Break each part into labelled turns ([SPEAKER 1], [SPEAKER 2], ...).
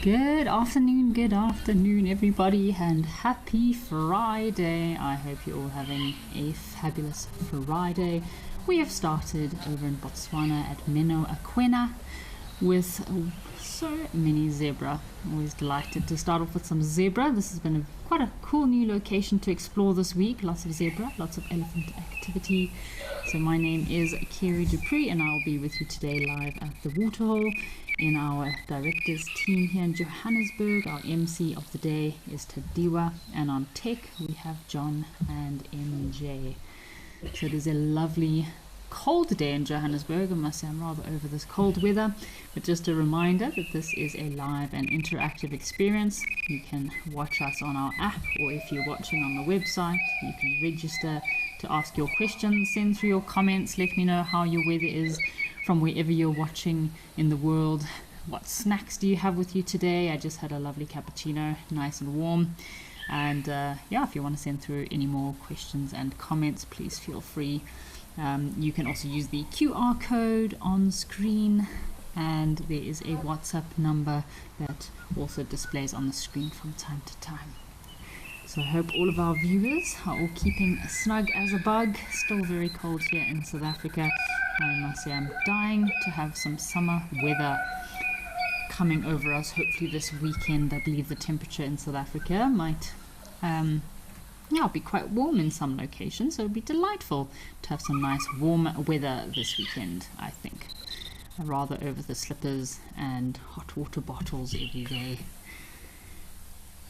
[SPEAKER 1] Good afternoon, everybody, and happy Friday. I hope you're all having a fabulous Friday. We have started over in Botswana at Akwena with so many zebra. Always delighted to start off with some zebra. This has been quite a cool new location to explore this week. Lots of zebra, lots of elephant activity. So my name is Kerry Dupree, and I'll be with you today live at the Waterhole in our directors team here in Johannesburg. Our MC of the day is Tadiwa, and on tech we have John and MJ. So it is a lovely cold day in Johannesburg. I must say I'm rather over this cold weather, but just a reminder that this is a live and interactive experience. You can watch us on our app, or if you're watching on the website, you can register to ask your questions, send through your comments, let me know how your weather is from wherever you're watching in the world. What snacks do you have with you today? I just had a lovely cappuccino, nice and warm. And if you want to send through any more questions and comments, please feel free. You can also use the QR code on screen, and there is a WhatsApp number that also displays on the screen from time to time. So I hope all of our viewers are all keeping snug as a bug. Still very cold here in South Africa. I must say I'm dying to have some summer weather coming over us, hopefully this weekend. I believe the temperature in South Africa might be quite warm in some locations, so it'll be delightful to have some nice warm weather this weekend, I think. Rather over the slippers and hot water bottles every day.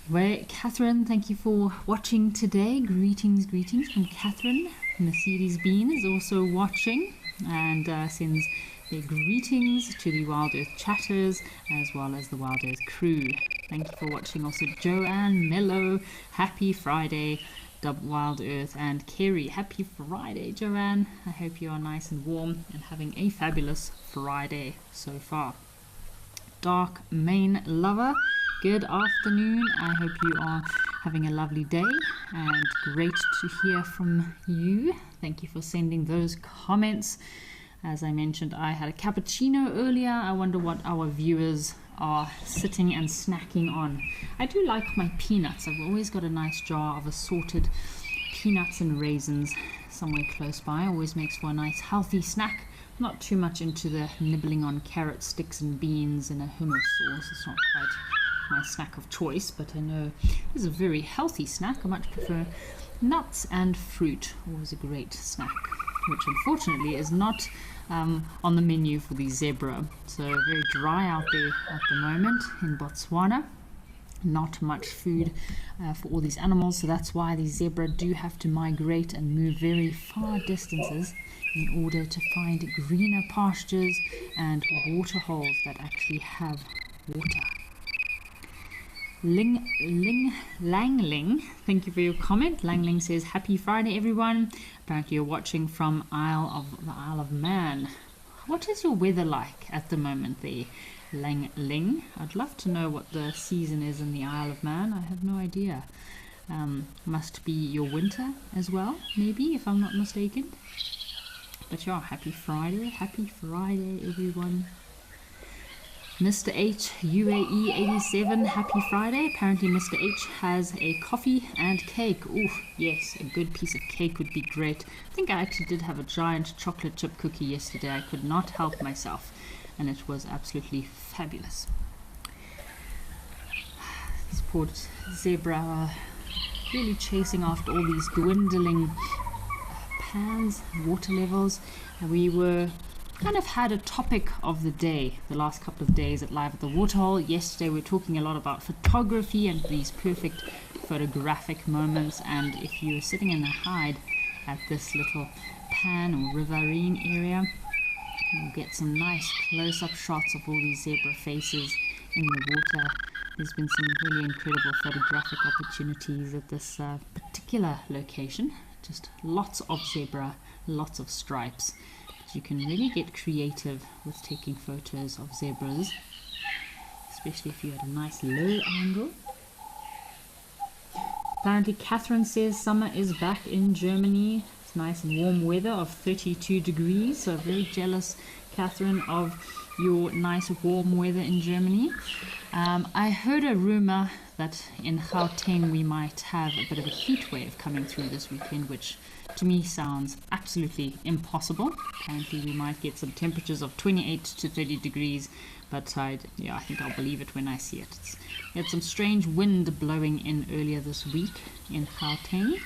[SPEAKER 1] Well, Catherine, thank you for watching today. Greetings from Catherine. Mercedes Bean is also watching and sends their greetings to the Wild Earth chatters as well as the Wild Earth crew. Thank you for watching. Also Joanne Mello, happy Friday. Wild Earth and Kerry, happy Friday, Joanne. I hope you are nice and warm and having a fabulous Friday so far. Dark Main Lover, good afternoon. I hope you are having a lovely day and great to hear from you. Thank you for sending those comments. As I mentioned, I had a cappuccino earlier. I wonder what our viewers are sitting and snacking on. I do like my peanuts. I've always got a nice jar of assorted peanuts and raisins somewhere close by. Always makes for a nice healthy snack. Not too much into the nibbling on carrot sticks and beans in a hummus sauce. It's not quite my snack of choice, but I know this is a very healthy snack. I much prefer nuts and fruit. Always a great snack, which unfortunately is not on the menu for the zebra. So very dry out there at the moment in Botswana. Not much food for all these animals, so that's why the zebra do have to migrate and move very far distances in order to find greener pastures and water holes that actually have water. Langling, thank you for your comment. Langling says, happy Friday, everyone. Apparently you're watching from the Isle of Man. What is your weather like at the moment there, Langling? I'd love to know what the season is in the Isle of Man. I have no idea. Must be your winter as well, maybe, if I'm not mistaken. But yeah, happy Friday, everyone. Mr. H UAE 87, happy Friday. Apparently Mr. H has a coffee and cake. Ooh, yes, a good piece of cake would be great. I think I actually did have a giant chocolate chip cookie yesterday. I could not help myself, and it was absolutely fabulous. These poor zebra are really chasing after all these dwindling pans, water levels. We were kind of had a topic of the day the last couple of days at Live at the Waterhole. Yesterday we were talking a lot about photography and these perfect photographic moments, and if you're sitting in the hide at this little pan or riverine area, you'll get some nice close-up shots of all these zebra faces in the water. There's been some really incredible photographic opportunities at this particular location. Just lots of zebra, lots of stripes. You can really get creative with taking photos of zebras, especially if you had a nice low angle. Apparently Catherine says summer is back in Germany. It's nice and warm weather of 32 degrees, so very jealous, Catherine, of your nice warm weather in Germany. I heard a rumor that in Gauteng we might have a bit of a heat wave coming through this weekend, which to me sounds absolutely impossible. Apparently we might get some temperatures of 28 to 30 degrees, but I think I'll believe it when I see it. We had some strange wind blowing in earlier this week in Gauteng.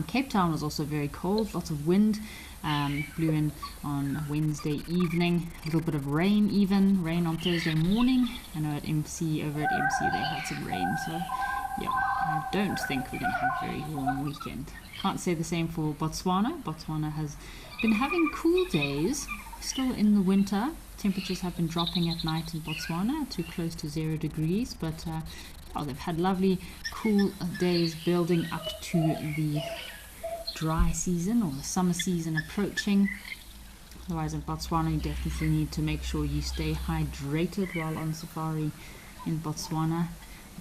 [SPEAKER 1] Cape Town was also very cold, lots of wind, blew in on Wednesday evening, a little bit of rain on Thursday morning. I know over at MC they had some rain, so yeah, I don't think we're going to have a very warm weekend. Can't say the same for Botswana. Botswana has been having cool days, still in the winter. Temperatures have been dropping at night in Botswana to close to 0 degrees, but they've had lovely cool days building up to the dry season or the summer season approaching. Otherwise in Botswana you definitely need to make sure you stay hydrated while on safari in Botswana.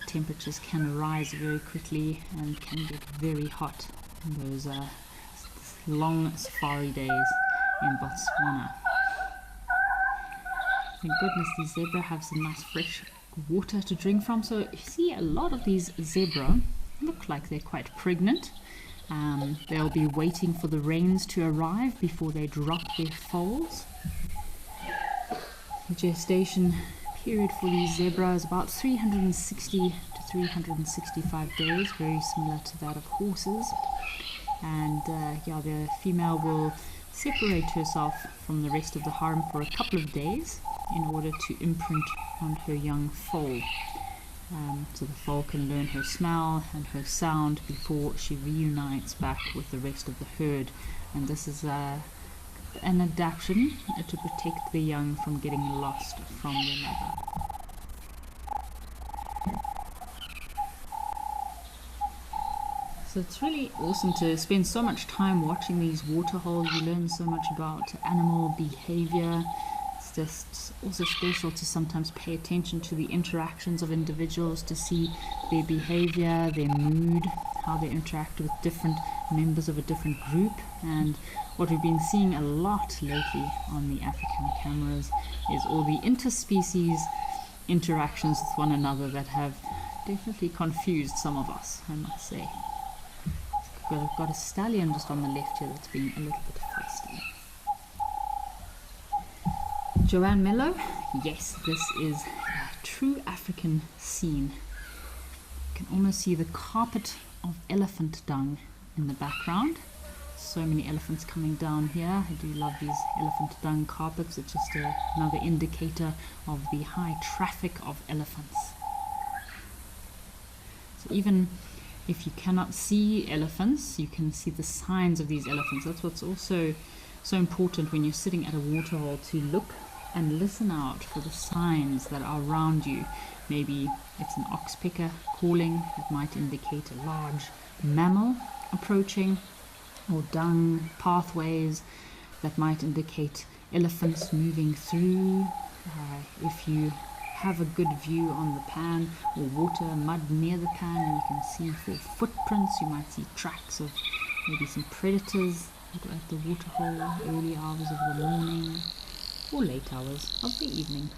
[SPEAKER 1] The temperatures can rise very quickly and can get very hot in those long safari days in Botswana. Thank goodness these zebra have some nice fresh water to drink from. So you see a lot of these zebra look like they're quite pregnant. They'll be waiting for the rains to arrive before they drop their foals. The gestation period for these zebra is about 360 to 365 days, very similar to that of horses. And the female will separate herself from the rest of the harem for a couple of days in order to imprint on her young foal. So the foal can learn her smell and her sound before she reunites back with the rest of the herd. And this is an adaptation to protect the young from getting lost from their mother. So it's really awesome to spend so much time watching these waterholes. You learn so much about animal behavior. It's just also special to sometimes pay attention to the interactions of individuals, to see their behavior, their mood, how they interact with different members of a different group. And what we've been seeing a lot lately on the African cameras is all the interspecies interactions with one another that have definitely confused some of us, I must say. I've got a stallion just on the left here that's being a little bit feisty. Joanne Mello, yes, this is a true African scene. You can almost see the carpet of elephant dung in the background. So many elephants coming down here. I do love these elephant dung carpets. It's just another indicator of the high traffic of elephants. So even if you cannot see elephants, you can see the signs of these elephants. That's what's also so important when you're sitting at a waterhole, to look and listen out for the signs that are around you. Maybe it's an oxpecker calling, it might indicate a large mammal approaching, or dung pathways that might indicate elephants moving through. If you have a good view on the pan or water, mud near the pan, and you can see for footprints, you might see tracks of maybe some predators at the waterhole, early hours of the morning or late hours of the evening.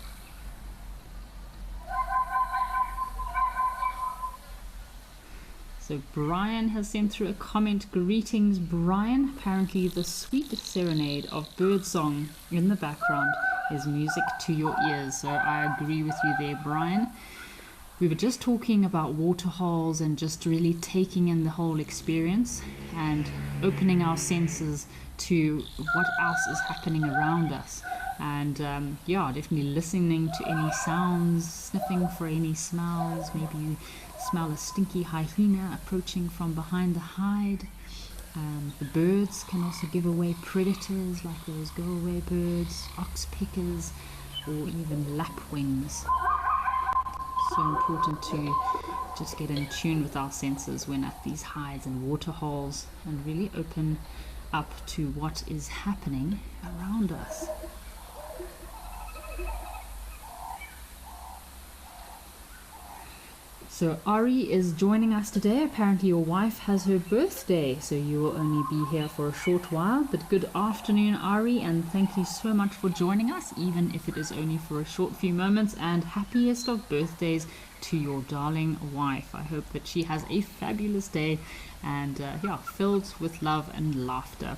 [SPEAKER 1] So Brian has sent through a comment. Greetings, Brian. Apparently the sweet serenade of birdsong in the background is music to your ears. So I agree with you there, Brian. We were just talking about waterholes and just really taking in the whole experience and opening our senses to what else is happening around us. And definitely listening to any sounds, sniffing for any smells. Maybe you smell a stinky hyena approaching from behind the hide. The birds can also give away predators, like those go-away birds, oxpeckers, or even lapwings. So important to just get in tune with our senses when at these hides and waterholes, and really open up to what is happening around us. So Ari is joining us today. Apparently your wife has her birthday, so you will only be here for a short while. But good afternoon, Ari, and thank you so much for joining us, even if it is only for a short few moments. And happiest of birthdays to your darling wife. I hope that she has a fabulous day and filled with love and laughter.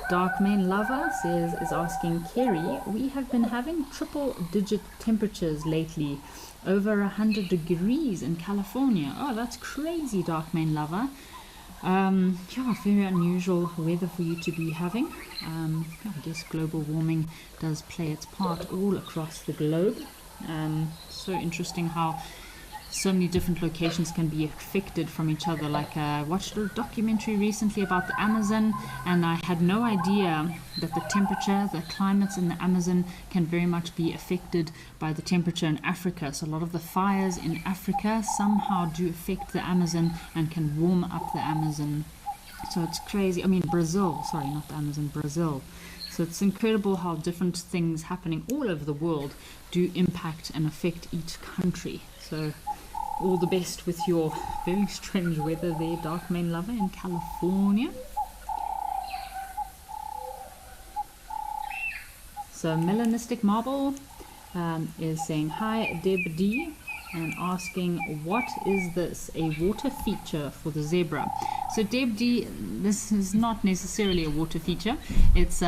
[SPEAKER 1] Dark Main Lover is asking, Kerry, we have been having triple-digit temperatures lately, over 100 degrees in California. Oh, that's crazy, Dark Main Lover. Very unusual weather for you to be having. I guess global warming does play its part all across the globe. So interesting how so many different locations can be affected from each other. Like I watched a documentary recently about the Amazon, and I had no idea that the temperature, the climates in the Amazon can very much be affected by the temperature in Africa. So a lot of the fires in Africa somehow do affect the Amazon and can warm up the Amazon. So it's crazy. Brazil, sorry, not the Amazon, Brazil. So it's incredible how different things happening all over the world do impact and affect each country. So all the best with your very strange weather there, Dark Main Lover, in California. So Melanistic Marble is saying, hi Deb D, and asking, what is this, a water feature for the zebra? So Deb D, this is not necessarily a water feature. It's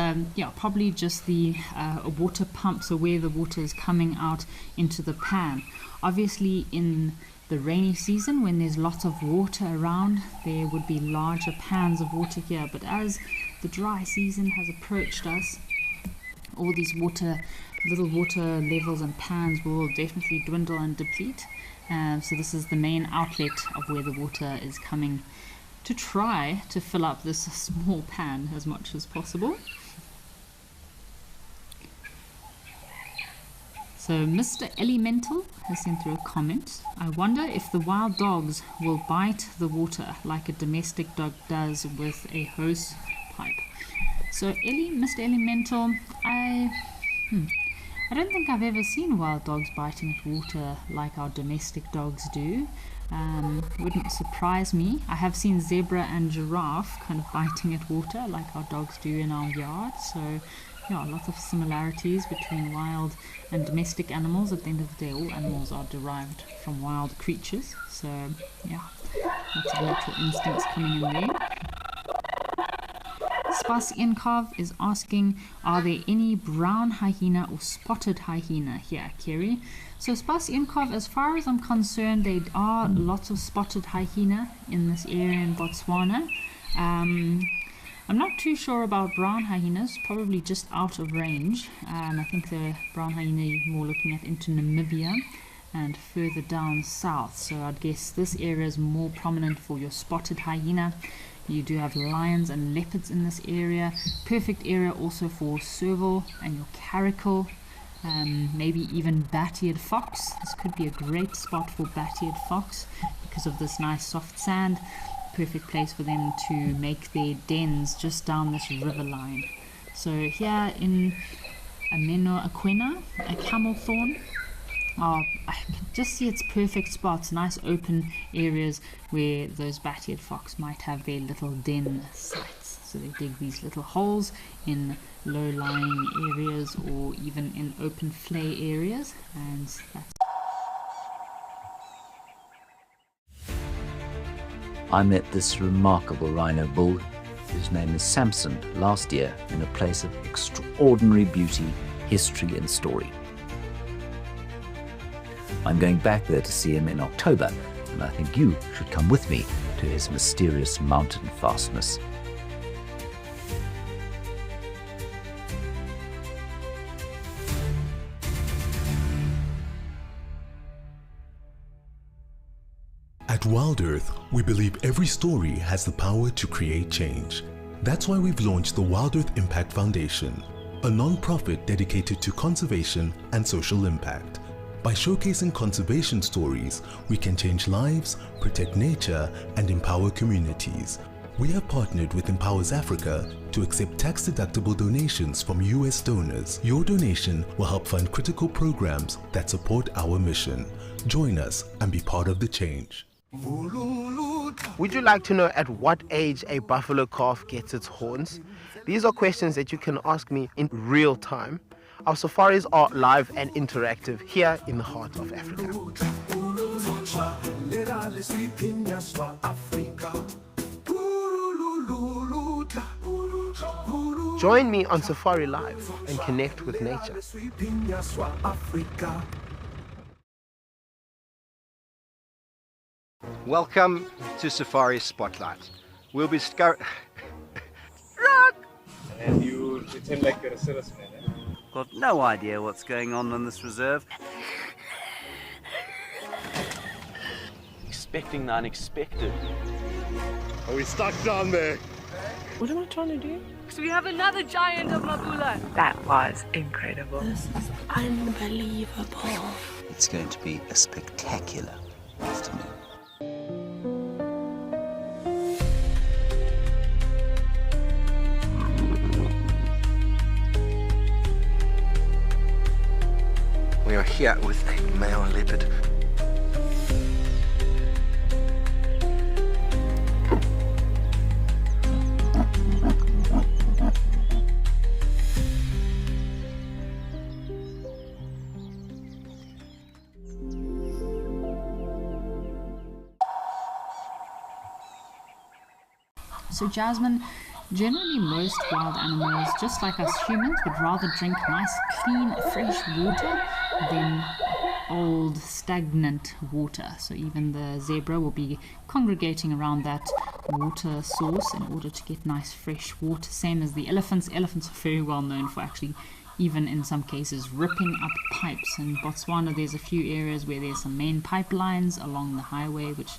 [SPEAKER 1] probably just the a water pump, so where the water is coming out into the pan. Obviously in the rainy season, when there's lots of water around, there would be larger pans of water here. But as the dry season has approached us, all these little water levels and pans will definitely dwindle and deplete. So this is the main outlet of where the water is coming to try to fill up this small pan as much as possible. So Mr. Elemental has sent through a comment. I wonder if the wild dogs will bite the water like a domestic dog does with a hose pipe. So Mr. Elemental, I don't think I've ever seen wild dogs biting at water like our domestic dogs do. Wouldn't surprise me. I have seen zebra and giraffe kind of biting at water like our dogs do in our yard. So a lot of similarities between wild and domestic animals. At the end of the day, all animals are derived from wild creatures. So lots of natural instincts coming in there. Spas Iankov is asking, are there any brown hyena or spotted hyena here, Kerry? So Spas Iankov, as far as I'm concerned, there are lots of spotted hyena in this area in Botswana. I'm not too sure about brown hyenas, probably just out of range. I think the brown hyena you're more looking at into Namibia and further down south. So I'd guess this area is more prominent for your spotted hyena. You do have lions and leopards in this area. Perfect area also for serval and your caracal. Maybe even bat-eared fox. This could be a great spot for bat-eared fox because of this nice soft sand. Perfect place for them to make their dens just down this river line. So here in Ameno Aquena, a camel thorn, I can just see its perfect spots, nice open areas where those bat-eared fox might have their little den sites. So they dig these little holes in low-lying areas or even in open flay areas, and that's
[SPEAKER 2] I met this remarkable rhino bull, whose name is Samson, last year in a place of extraordinary beauty, history and story. I'm going back there to see him in October, and I think you should come with me to his mysterious mountain fastness.
[SPEAKER 3] At Wild Earth, we believe every story has the power to create change. That's why we've launched the Wild Earth Impact Foundation, a non-profit dedicated to conservation and social impact. By showcasing conservation stories, we can change lives, protect nature, and empower communities. We have partnered with Empowers Africa to accept tax-deductible donations from US donors. Your donation will help fund critical programs that support our mission. Join us and be part of the change.
[SPEAKER 4] Would you like to know at what age a buffalo calf gets its horns? These are questions that you can ask me in real time. Our safaris are live and interactive here in the heart of Africa. Join me on Safari Live and connect with nature.
[SPEAKER 5] Welcome to Safari Spotlight. We'll be
[SPEAKER 6] And you pretend like you're a salesman, eh?
[SPEAKER 7] Got no idea what's going on this reserve.
[SPEAKER 8] Expecting the unexpected.
[SPEAKER 9] Are we stuck down there?
[SPEAKER 10] What am I trying to do?
[SPEAKER 11] So we have another giant of Mabula.
[SPEAKER 10] That was incredible. This is unbelievable.
[SPEAKER 2] It's going to be a spectacular afternoon.
[SPEAKER 5] We are here with a male leopard.
[SPEAKER 1] So Jasmine, generally most wild animals, just like us humans, would rather drink nice, clean, fresh water than old, stagnant water. So even the zebra will be congregating around that water source in order to get nice, fresh water. Same as the elephants. Elephants are very well known for actually, even in some cases, ripping up pipes. In Botswana, there's a few areas where there's some main pipelines along the highway, which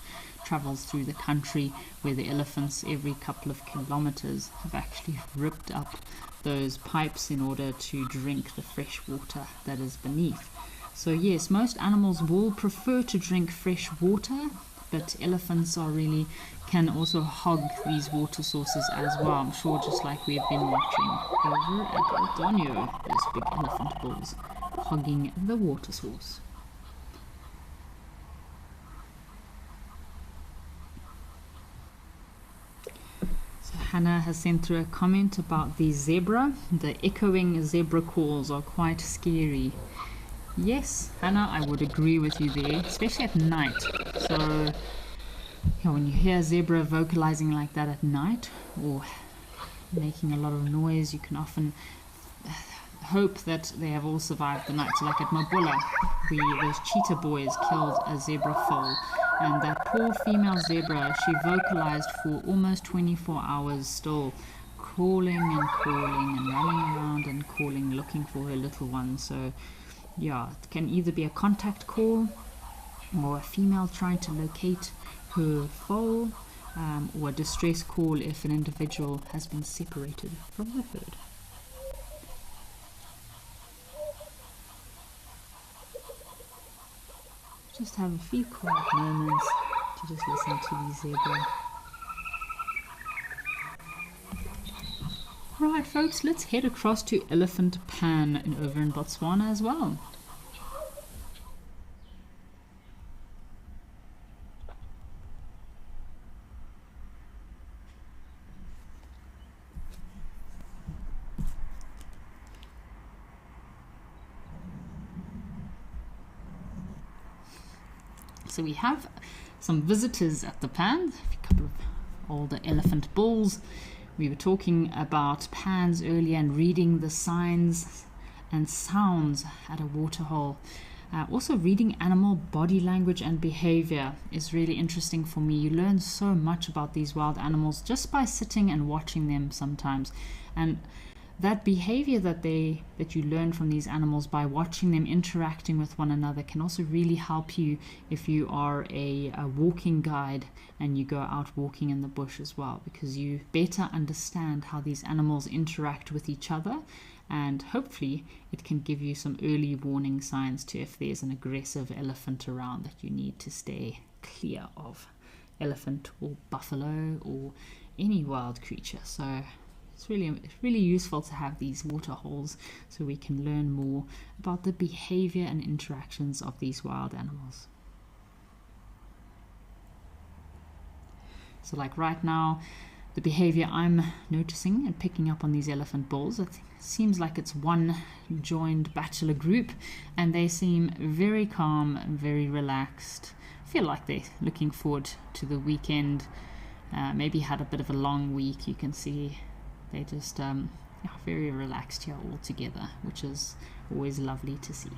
[SPEAKER 1] travels through the country, where the elephants every couple of kilometers have actually ripped up those pipes in order to drink the fresh water that is beneath. So yes, most animals will prefer to drink fresh water, but elephants can also hog these water sources as well. I'm sure, just like we've been watching over at Eldonio, those big elephant bulls hogging the water source. Hannah has sent through a comment about the zebra. The echoing zebra calls are quite scary. Yes, Hannah, I would agree with you there, especially at night. So, when you hear a zebra vocalizing like that at night, or making a lot of noise, you can often hope that they have all survived the night. So like at Mabula, those cheetah boys killed a zebra foal. And that poor female zebra, she vocalized for almost 24 hours still, calling and running around and calling, looking for her little one. So yeah, it can either be a contact call or a female trying to locate her foal, or a distress call if an individual has been separated from the herd. Just have a few quiet moments to just listen to the zebra. Right folks, let's head across to Elephant Pan over in Botswana as well. So we have some visitors at the pan, a couple of older elephant bulls. We were talking about pans earlier and reading the signs and sounds at a waterhole. Also reading animal body language and behavior is really interesting for me. You learn so much about these wild animals just by sitting and watching them sometimes. And that behavior that you learn from these animals by watching them interacting with one another can also really help you if you are a walking guide and you go out walking in the bush as well, because you better understand how these animals interact with each other, and hopefully it can give you some early warning signs to if there's an aggressive elephant around that you need to stay clear of. Elephant or buffalo or any wild creature. So it's really useful to have these water holes so we can learn more about the behavior and interactions of these wild animals. So like right now, the behavior I'm noticing and picking up on these elephant bulls, it seems like it's one joined bachelor group, and they seem very calm and very relaxed. Feel like they're looking forward to the weekend. Maybe had a bit of a long week. You can see they're just very relaxed here all together, which is always lovely to see.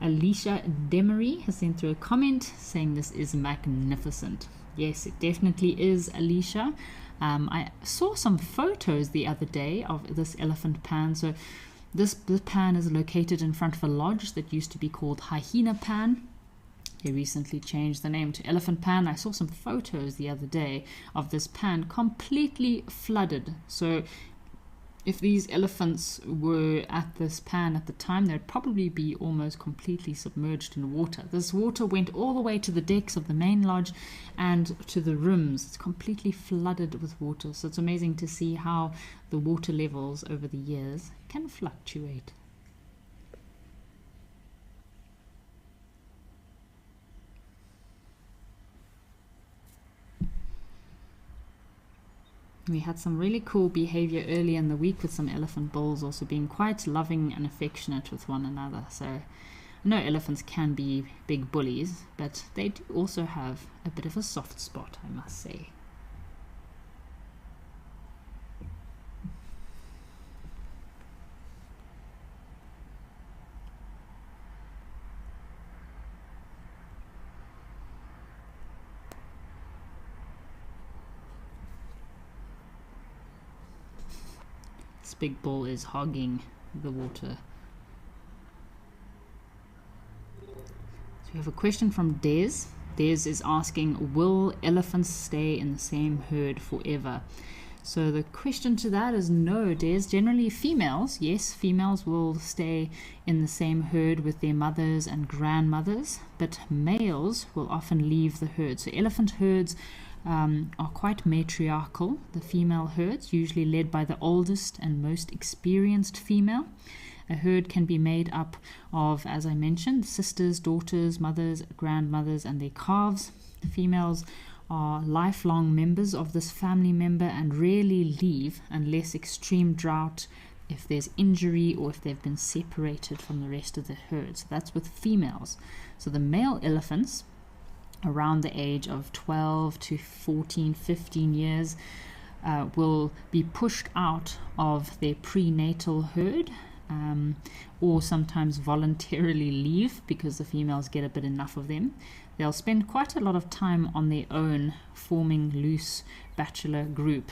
[SPEAKER 1] Alicia Demery has sent through a comment saying this is magnificent. Yes, it definitely is, Alicia. I saw some photos the other day of this elephant pan. So this pan is located in front of a lodge that used to be called Hyena Pan. They recently changed the name to Elephant Pan. I saw some photos the other day of this pan completely flooded. So if these elephants were at this pan at the time, they'd probably be almost completely submerged in water. This water went all the way to the decks of the main lodge and to the rooms. It's completely flooded with water. So it's amazing to see how the water levels over the years can fluctuate. We had some really cool behavior early in the week with some elephant bulls also being quite loving and affectionate with one another. So I know elephants can be big bullies, but they do also have a bit of a soft spot, I must say. This big bull is hogging the water. So we have a question from Des. Des is asking, will elephants stay in the same herd forever? So the question to that is no, Des. Generally females, yes, females will stay in the same herd with their mothers and grandmothers, but males will often leave the herd. So elephant herds are quite matriarchal. The female herds, usually led by the oldest and most experienced female. A herd can be made up of, as I mentioned, sisters, daughters, mothers, grandmothers, and their calves. The females are lifelong members of this family member and rarely leave unless extreme drought, if there's injury, or if they've been separated from the rest of the herd. So that's with females. So the male elephants, around the age of 12 to 14, 15 years, will be pushed out of their prenatal herd, or sometimes voluntarily leave because the females get a bit enough of them. They'll spend quite a lot of time on their own, forming loose bachelor group,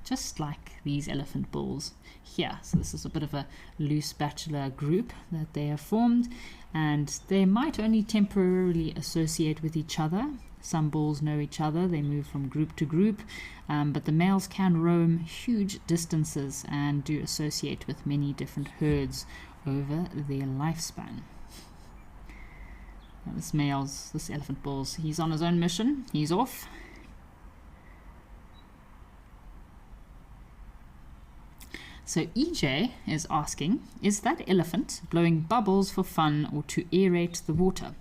[SPEAKER 1] just like these elephant bulls here. So this is a bit of a loose bachelor group that they have formed, and they might only temporarily associate with each other. Some bulls know each other, they move from group to group, but the males can roam huge distances and do associate with many different herds over their lifespan. Now this elephant bull's, he's on his own mission, he's off. So EJ is asking, is that elephant blowing bubbles for fun or to aerate the water?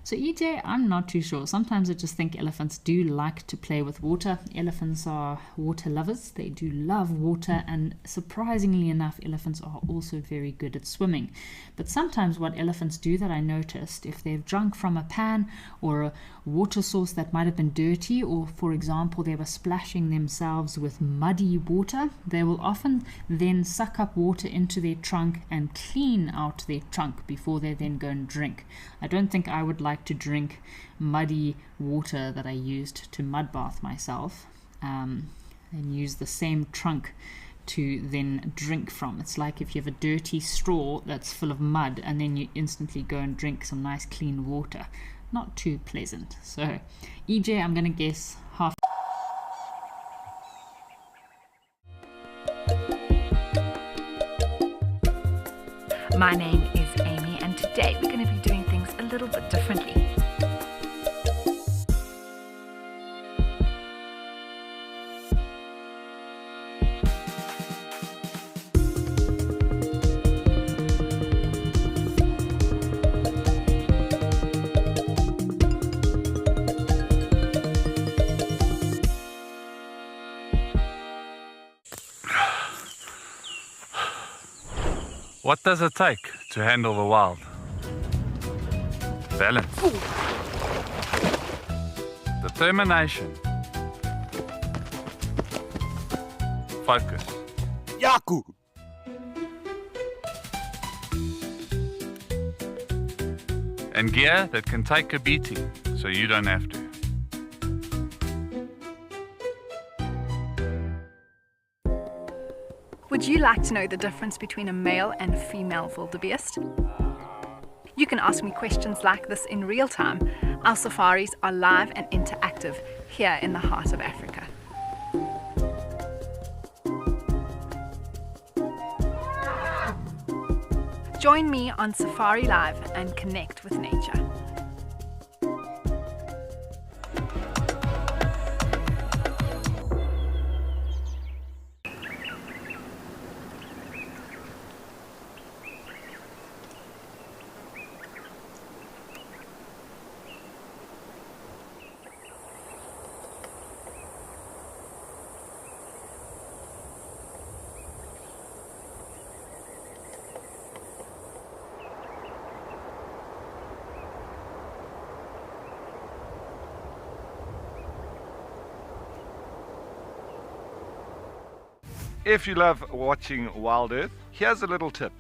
[SPEAKER 1] So EJ, I'm not too sure. Sometimes I just think elephants do like to play with water. Elephants are water lovers. They do love water, and surprisingly enough, elephants are also very good at swimming. But sometimes what elephants do that I noticed, if they've drunk from a pan or a water source that might have been dirty, or for example they were splashing themselves with muddy water, they will often then suck up water into their trunk and clean out their trunk before they then go and drink. I don't think I would like to drink muddy water that I used to mud bath myself, and use the same trunk to then drink from. It's like if you have a dirty straw that's full of mud and then you instantly go and drink some nice clean water. Not too pleasant. So EJ, I'm going to guess half.
[SPEAKER 10] My name is Amy, and today we're going to be doing things a little bit differently.
[SPEAKER 8] What does it take to handle the wild? Balance. Determination. Focus.
[SPEAKER 9] Yaku!
[SPEAKER 8] And gear that can take a beating so you don't have to.
[SPEAKER 12] Would you like to know the difference between a male and a female wildebeest? You can ask me questions like this in real time. Our safaris are live and interactive here in the heart of Africa. Join me on Safari Live and connect with nature.
[SPEAKER 5] If you love watching Wild Earth, here's a little tip.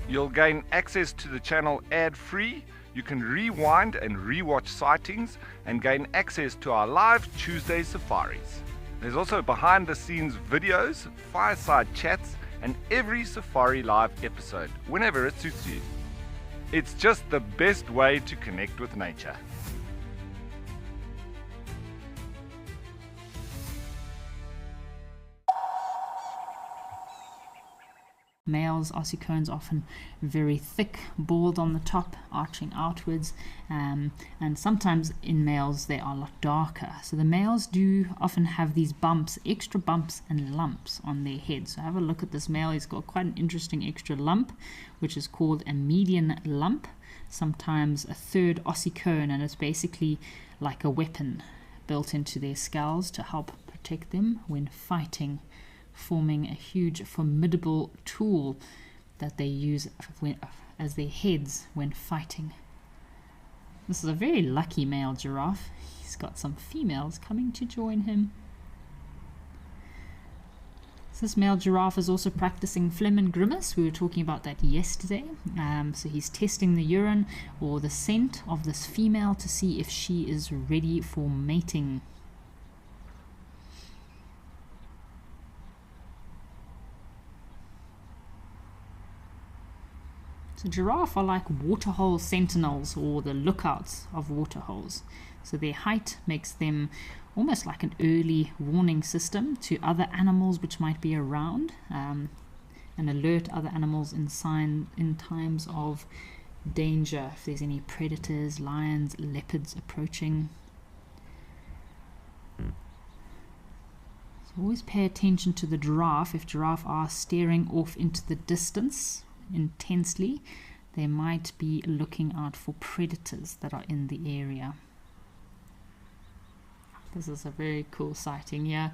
[SPEAKER 5] You'll gain access to the channel ad-free. You can rewind and rewatch sightings and gain access to our live Tuesday safaris. There's also behind the scenes videos, fireside chats, and every Safari Live episode, whenever it suits you. It's just the best way to connect with nature.
[SPEAKER 1] Males, ossicones often very thick, bald on the top, arching outwards, and sometimes in males they are a lot darker. So the males do often have these bumps, extra bumps and lumps on their heads. So have a look at this male. He's got quite an interesting extra lump, which is called a median lump, sometimes a third ossicone, and it's basically like a weapon built into their skulls to help protect them when fighting, forming a huge formidable tool that they use as their heads when fighting. This is a very lucky male giraffe. He's got some females coming to join him. So this male giraffe is also practicing phlegm and grimace. We were talking about that yesterday. So he's testing the urine or the scent of this female to see if she is ready for mating. So giraffe are like waterhole sentinels, or the lookouts of waterholes. So their height makes them almost like an early warning system to other animals which might be around, and alert other animals in times of danger, if there's any predators, lions, leopards approaching. So always pay attention to the giraffe. If giraffe are staring off into the distance intensely, they might be looking out for predators that are in the area. This is a very cool sighting here.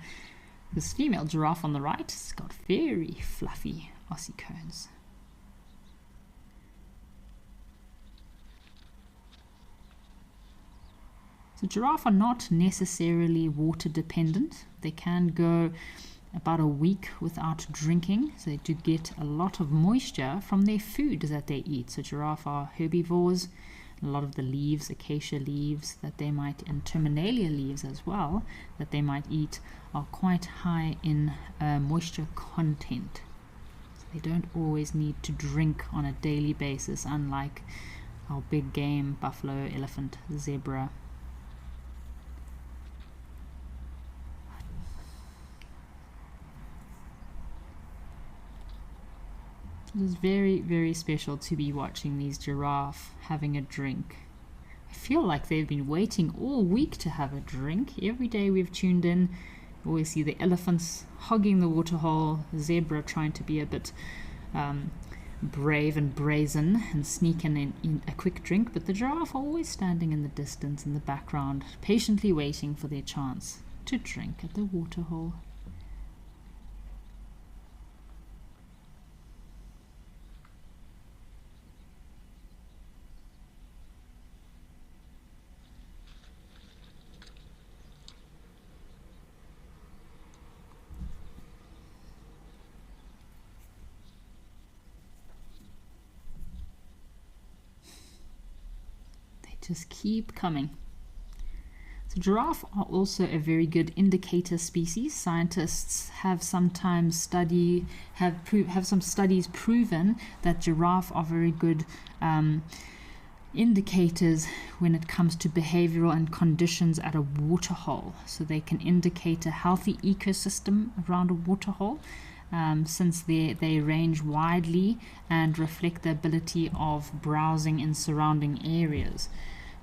[SPEAKER 1] This female giraffe on the right has got very fluffy ossicones. So giraffe are not necessarily water dependent. They can go about a week without drinking, so they do get a lot of moisture from their food that they eat. So giraffe are herbivores. A lot of the leaves, acacia leaves that they might, and terminalia leaves as well, that they might eat are quite high in moisture content. So they don't always need to drink on a daily basis, unlike our big game, buffalo, elephant, zebra. It is very, very special to be watching these giraffe having a drink. I feel like they've been waiting all week to have a drink. Every day we've tuned in, we always see the elephants hogging the waterhole, zebra trying to be a bit brave and brazen and sneak in a quick drink, but the giraffe are always standing in the distance in the background, patiently waiting for their chance to drink at the waterhole. just keep coming. So giraffe are also a very good indicator species. Scientists have sometimes have some studies proven that giraffe are very good indicators when it comes to behavioral and conditions at a waterhole. So they can indicate a healthy ecosystem around a waterhole, since they range widely and reflect the ability of browsing in surrounding areas.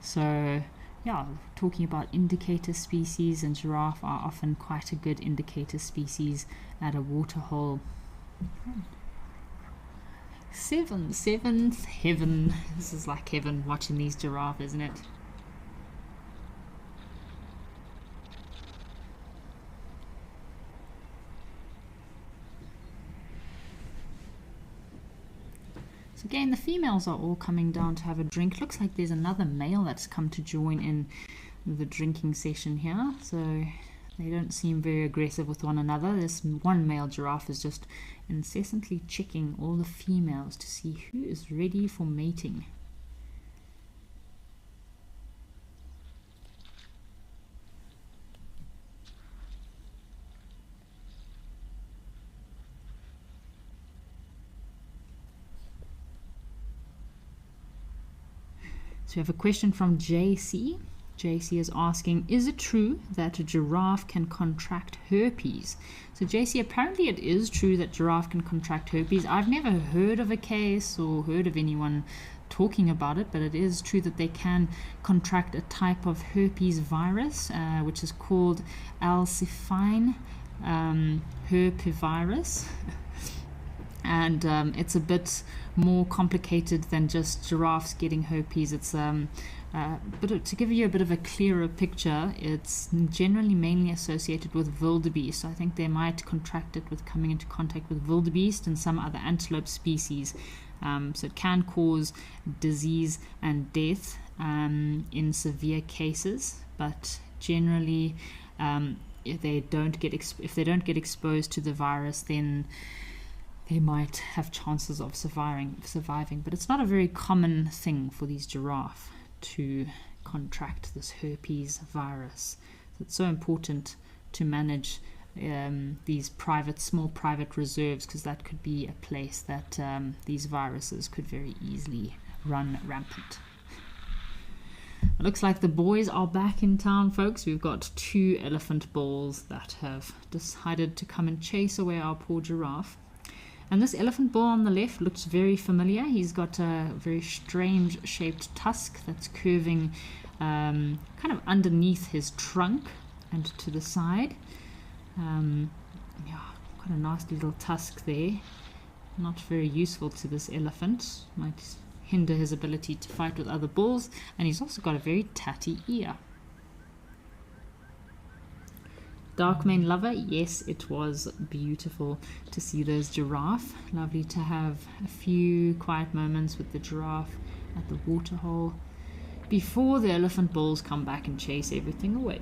[SPEAKER 1] So yeah, talking about indicator species, and giraffe are often quite a good indicator species at a waterhole. Seventh heaven. This is like heaven watching these giraffe, isn't it? So again, the females are all coming down to have a drink. Looks like there's another male that's come to join in the drinking session here. So they don't seem very aggressive with one another. This one male giraffe is just incessantly checking all the females to see who is ready for mating. So we have a question from JC. JC is asking, is it true that a giraffe can contract herpes? So JC, apparently it is true that giraffe can contract herpes. I've never heard of a case or heard of anyone talking about it, but it is true that they can contract a type of herpes virus, which is called alcifine herpevirus. And it's a bit more complicated than just giraffes getting herpes. It's but to give you a bit of a clearer picture, it's generally mainly associated with wildebeest. So I think they might contract it with coming into contact with wildebeest and some other antelope species. So it can cause disease and death in severe cases, but generally if they don't get exposed to the virus, then they might have chances of surviving. But it's not a very common thing for these giraffe to contract this herpes virus. So it's so important to manage these small private reserves, because that could be a place that these viruses could very easily run rampant. It looks like the boys are back in town, folks. We've got 2 elephant bulls that have decided to come and chase away our poor giraffe. And this elephant bull on the left looks very familiar. He's got a very strange shaped tusk that's curving kind of underneath his trunk and to the side. Yeah, quite a nasty little tusk there. Not very useful to this elephant. Might hinder his ability to fight with other bulls. And he's also got a very tatty ear. Dark mane lover, yes, it was beautiful to see those giraffe. Lovely to have a few quiet moments with the giraffe at the waterhole before the elephant bulls come back and chase everything away.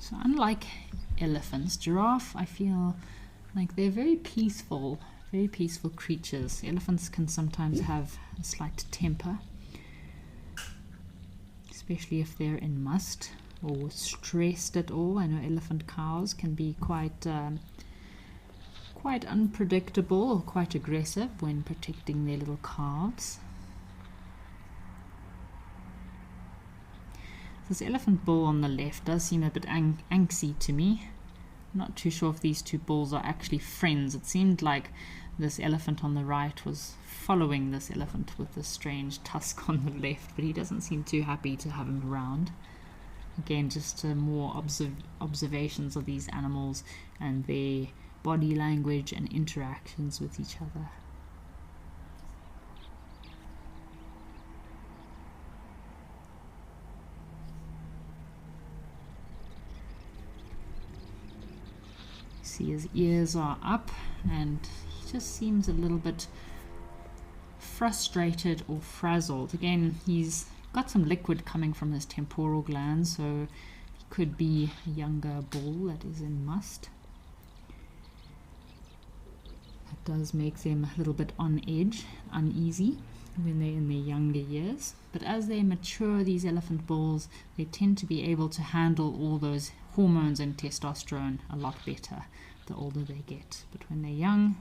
[SPEAKER 1] So unlike elephants, giraffe, I feel like they're very peaceful creatures. Elephants can sometimes have a slight temper, especially if they're in must or stressed at all. I know elephant cows can be quite unpredictable or quite aggressive when protecting their little calves. This elephant bull on the left does seem a bit angsty to me. I'm not too sure if these 2 bulls are actually friends. It seemed like this elephant on the right was following this elephant with the strange tusk on the left, but he doesn't seem too happy to have him around. Again, just more observations of these animals and their body language and interactions with each other. See, his ears are up and he just seems a little bit frustrated or frazzled. Again, he's got some liquid coming from his temporal glands, so he could be a younger bull that is in must. It does make them a little bit on edge, uneasy when they're in their younger years. But as they mature, these elephant bulls, they tend to be able to handle all those hormones and testosterone a lot better the older they get. But when they're young,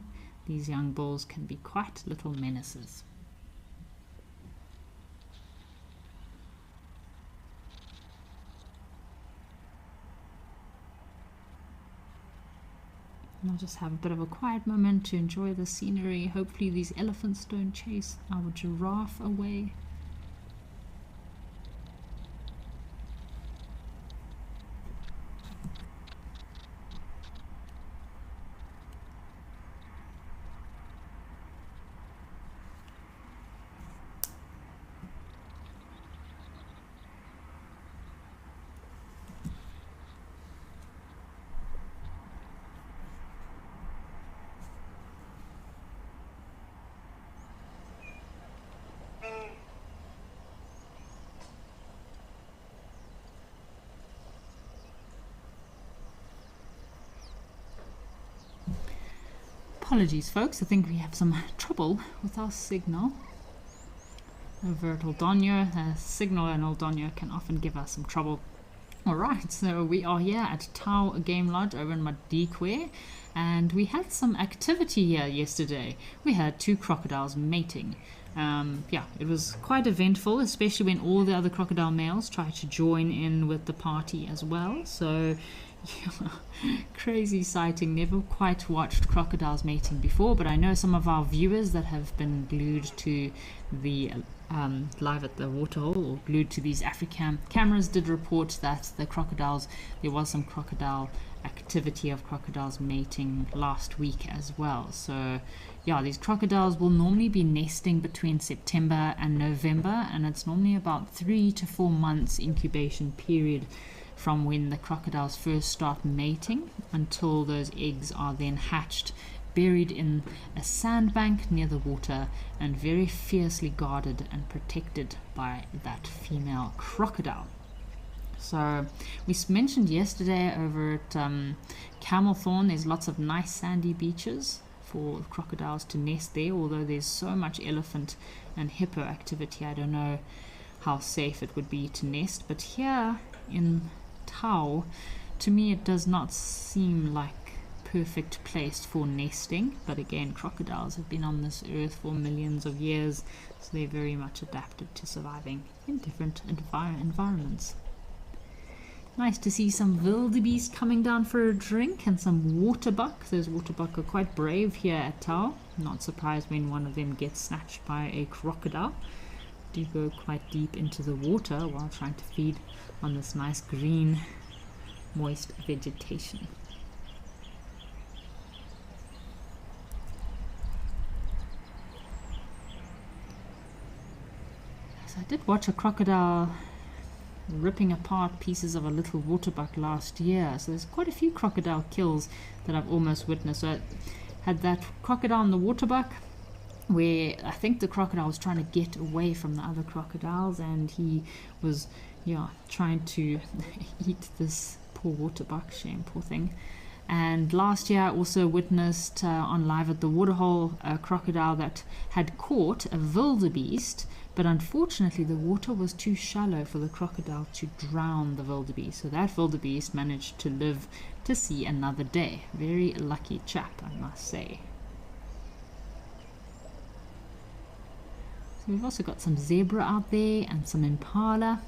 [SPEAKER 1] these young bulls can be quite little menaces. And I'll just have a bit of a quiet moment to enjoy the scenery. Hopefully these elephants don't chase our giraffe away. Apologies folks, I think we have some trouble with our signal over at Oldonyo. The signal in Oldonyo can often give us some trouble. Alright, so we are here at Tau Game Lodge over in Madikwe, and we had some activity here yesterday. We had 2 crocodiles mating. Yeah, it was quite eventful, especially when all the other crocodile males tried to join in with the party as well. So yeah, crazy sighting. Never quite watched crocodiles mating before, but I know some of our viewers that have been glued to the live at the waterhole or glued to these Africam cameras did report that there was some crocodile activity of crocodiles mating last week as well. So yeah, these crocodiles will normally be nesting between September and November, and it's normally about 3 to 4 months incubation period from when the crocodiles first start mating until those eggs are then hatched, buried in a sandbank near the water, and very fiercely guarded and protected by that female crocodile. So we mentioned yesterday over at Camelthorn, there's lots of nice sandy beaches for crocodiles to nest there, although there's so much elephant and hippo activity, I don't know how safe it would be to nest. But here in Tau, to me it does not seem like perfect place for nesting, but again, crocodiles have been on this earth for millions of years, so they're very much adapted to surviving in different environments. Nice to see some wildebeest coming down for a drink, and some waterbuck. Those waterbuck are quite brave here at Tau. Not surprised when one of them gets snatched by a crocodile. Do go quite deep into the water while trying to feed on this nice green, moist vegetation. So I did watch a crocodile ripping apart pieces of a little waterbuck last year, so there's quite a few crocodile kills that I've almost witnessed. So I had that crocodile and the waterbuck where I think the crocodile was trying to get away from the other crocodiles, and he was trying to eat this poor waterbuck. Shame, poor thing. And last year I also witnessed on live at the waterhole a crocodile that had caught a wildebeest, but unfortunately the water was too shallow for the crocodile to drown the wildebeest. So that wildebeest managed to live to see another day. Very lucky chap, I must say. So we've also got some zebra out there and some impala.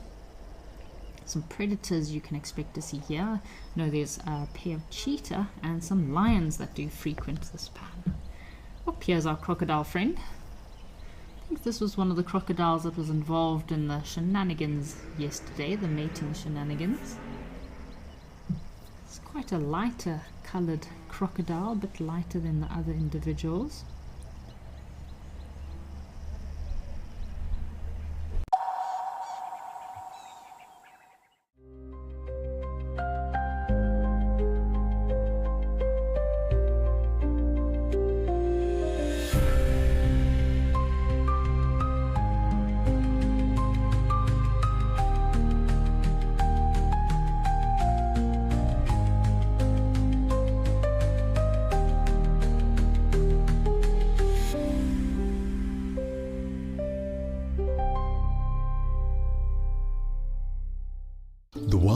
[SPEAKER 1] Some predators you can expect to see here. No, there's a pair of cheetah and some lions that do frequent this pan. Oh, here's our crocodile friend. I think this was one of the crocodiles that was involved in the shenanigans yesterday, the mating shenanigans. It's quite a lighter coloured crocodile, a bit lighter than the other individuals.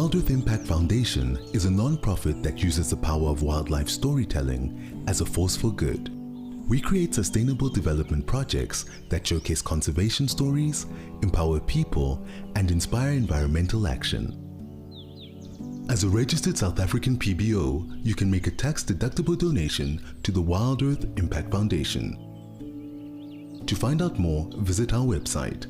[SPEAKER 3] Wild Earth Impact Foundation is a non-profit that uses the power of wildlife storytelling as a force for good. We create sustainable development projects that showcase conservation stories, empower people, and inspire environmental action. As a registered South African PBO, you can make a tax-deductible donation to the Wild Earth Impact Foundation. To find out more, visit our website.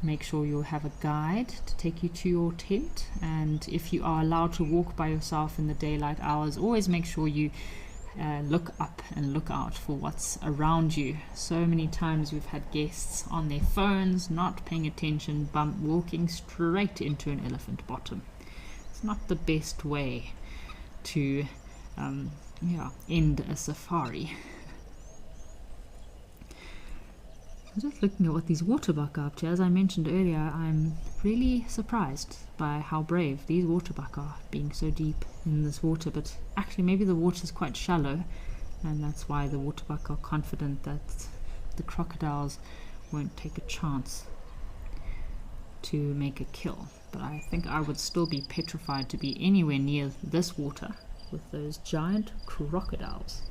[SPEAKER 1] Make sure you have a guide to take you to your tent, and if you are allowed to walk by yourself in the daylight hours, always make sure you look up and look out for what's around you. So many times we've had guests on their phones, not paying attention, walking straight into an elephant bottom. It's not the best way to end a safari. I'm just looking at what these waterbuck are up to. As I mentioned earlier, I'm really surprised by how brave these waterbuck are, being so deep in this water. But actually maybe the water is quite shallow, and that's why the waterbuck are confident that the crocodiles won't take a chance to make a kill. But I think I would still be petrified to be anywhere near this water with those giant crocodiles.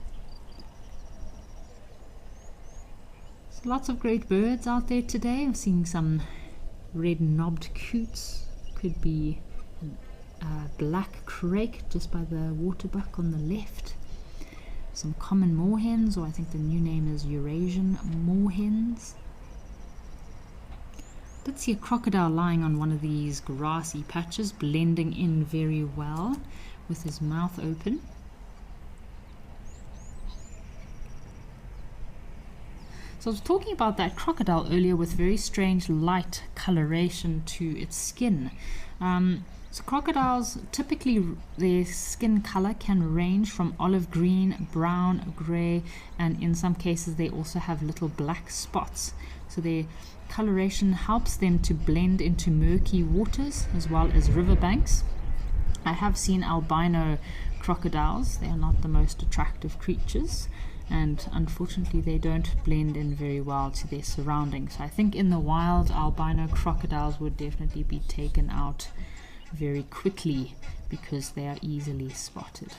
[SPEAKER 1] Lots of great birds out there today. I'm seeing some red-knobbed coots. Could be black crake just by the waterbuck on the left. Some common moorhens, or I think the new name is Eurasian moorhens. Did see a crocodile lying on one of these grassy patches, blending in very well with his mouth open. So I was talking about that crocodile earlier with very strange light coloration to its skin. So crocodiles, typically their skin color can range from olive green, brown, grey, and in some cases they also have little black spots. So their coloration helps them to blend into murky waters as well as riverbanks. I have seen albino crocodiles. They are not the most attractive creatures, and unfortunately they don't blend in very well to their surroundings. I think in the wild, albino crocodiles would definitely be taken out very quickly because they are easily spotted.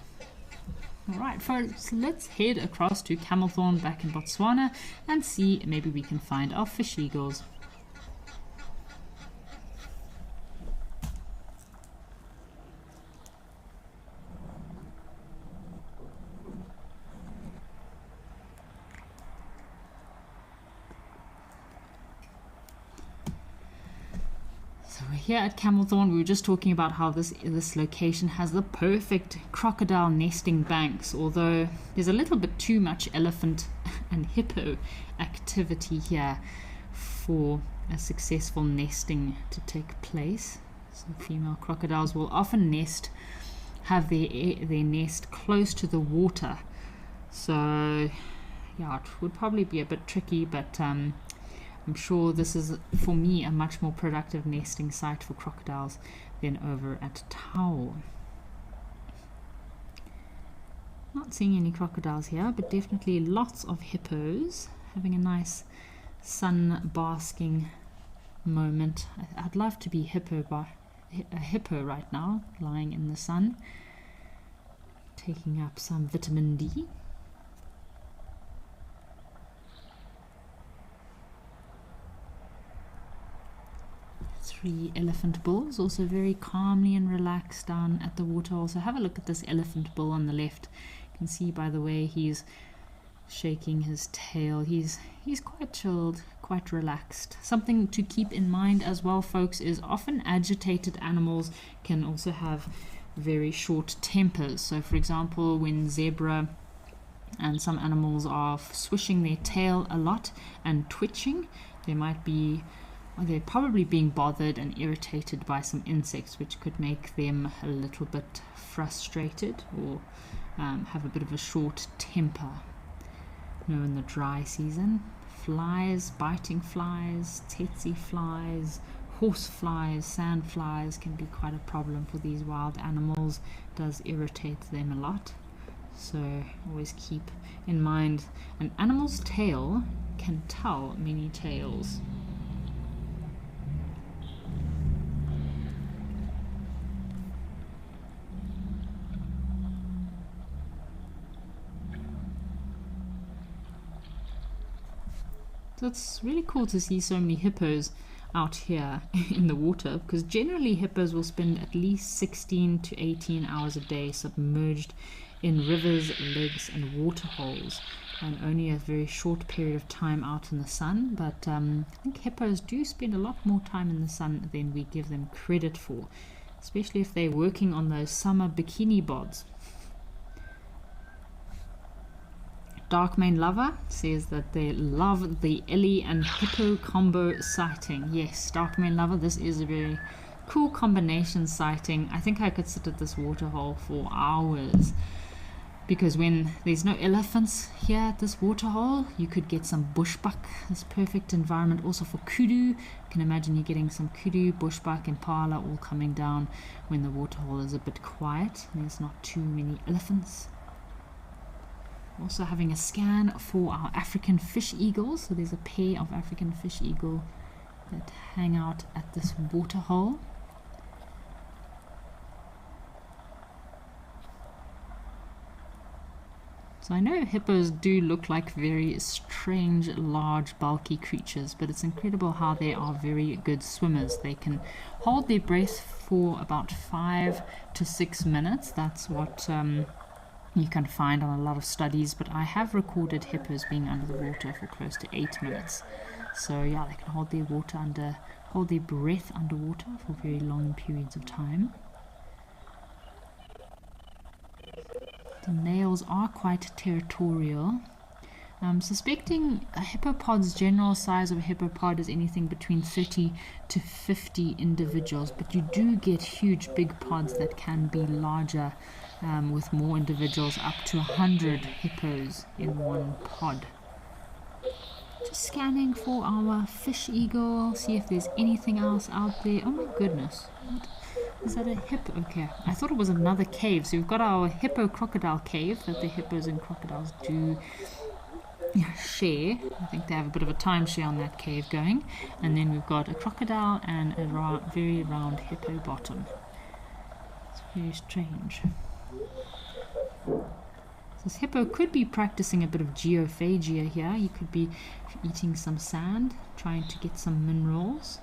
[SPEAKER 1] Alright folks, let's head across to Camelthorn back in Botswana and see maybe we can find our fish eagles. Here at Camelthorn, we were just talking about how this location has the perfect crocodile nesting banks, although there's a little bit too much elephant and hippo activity here for a successful nesting to take place. So female crocodiles will often have their nest close to the water. So yeah, it would probably be a bit tricky, but I'm sure this is, for me, a much more productive nesting site for crocodiles than over at Tau. Not seeing any crocodiles here, but definitely lots of hippos having a nice sun basking moment. I'd love to be a hippo right now, lying in the sun, taking up some vitamin D. Three elephant bulls, also very calmly and relaxed down at the waterhole. So have a look at this elephant bull on the left. You can see by the way he's shaking his tail. He's quite chilled, quite relaxed. Something to keep in mind as well, folks, is often agitated animals can also have very short tempers. So for example, when zebra and some animals are swishing their tail a lot and twitching, they're probably being bothered and irritated by some insects, which could make them a little bit frustrated or have a bit of a short temper. In the dry season, flies, biting flies, tsetse flies, horse flies, sand flies can be quite a problem for these wild animals. It does irritate them a lot. So always keep in mind an animal's tail can tell many tales. So it's really cool to see so many hippos out here in the water, because generally hippos will spend at least 16 to 18 hours a day submerged in rivers, lakes and waterholes, and only a very short period of time out in the sun. But I think hippos do spend a lot more time in the sun than we give them credit for, especially if they're working on those summer bikini bods. Darkmane Lover says that they love the Ellie and Hippo combo sighting. Yes, Darkmane Lover, this is a very cool combination sighting. I think I could sit at this waterhole for hours, because when there's no elephants here at this waterhole, you could get some bushbuck. This perfect environment also for kudu. You can imagine you're getting some kudu, bushbuck, impala all coming down when the waterhole is a bit quiet. There's not too many elephants. Also having a scan for our African fish eagles. So there's a pair of African fish eagle that hang out at this waterhole. So I know hippos do look like very strange, large, bulky creatures, but it's incredible how they are very good swimmers. They can hold their breath for about 5 to 6 minutes. That's what you can find on a lot of studies, but I have recorded hippos being under the water for close to 8 minutes. So yeah, they can hold their breath underwater for very long periods of time. The males are quite territorial. I'm suspecting a hippopod's general size of a hippopod is anything between 30 to 50 individuals, but you do get huge big pods that can be larger, with more individuals, up to 100 hippos in one pod. Just scanning for our fish eagle, see if there's anything else out there. Oh my goodness, what? Is that a hippo? Okay, I thought it was another cave. So we've got our hippo crocodile cave that the hippos and crocodiles do share. I think they have a bit of a timeshare on that cave going. And then we've got a crocodile and a very round hippo bottom. It's very strange. This hippo could be practicing a bit of geophagia here. You could be eating some sand, trying to get some minerals.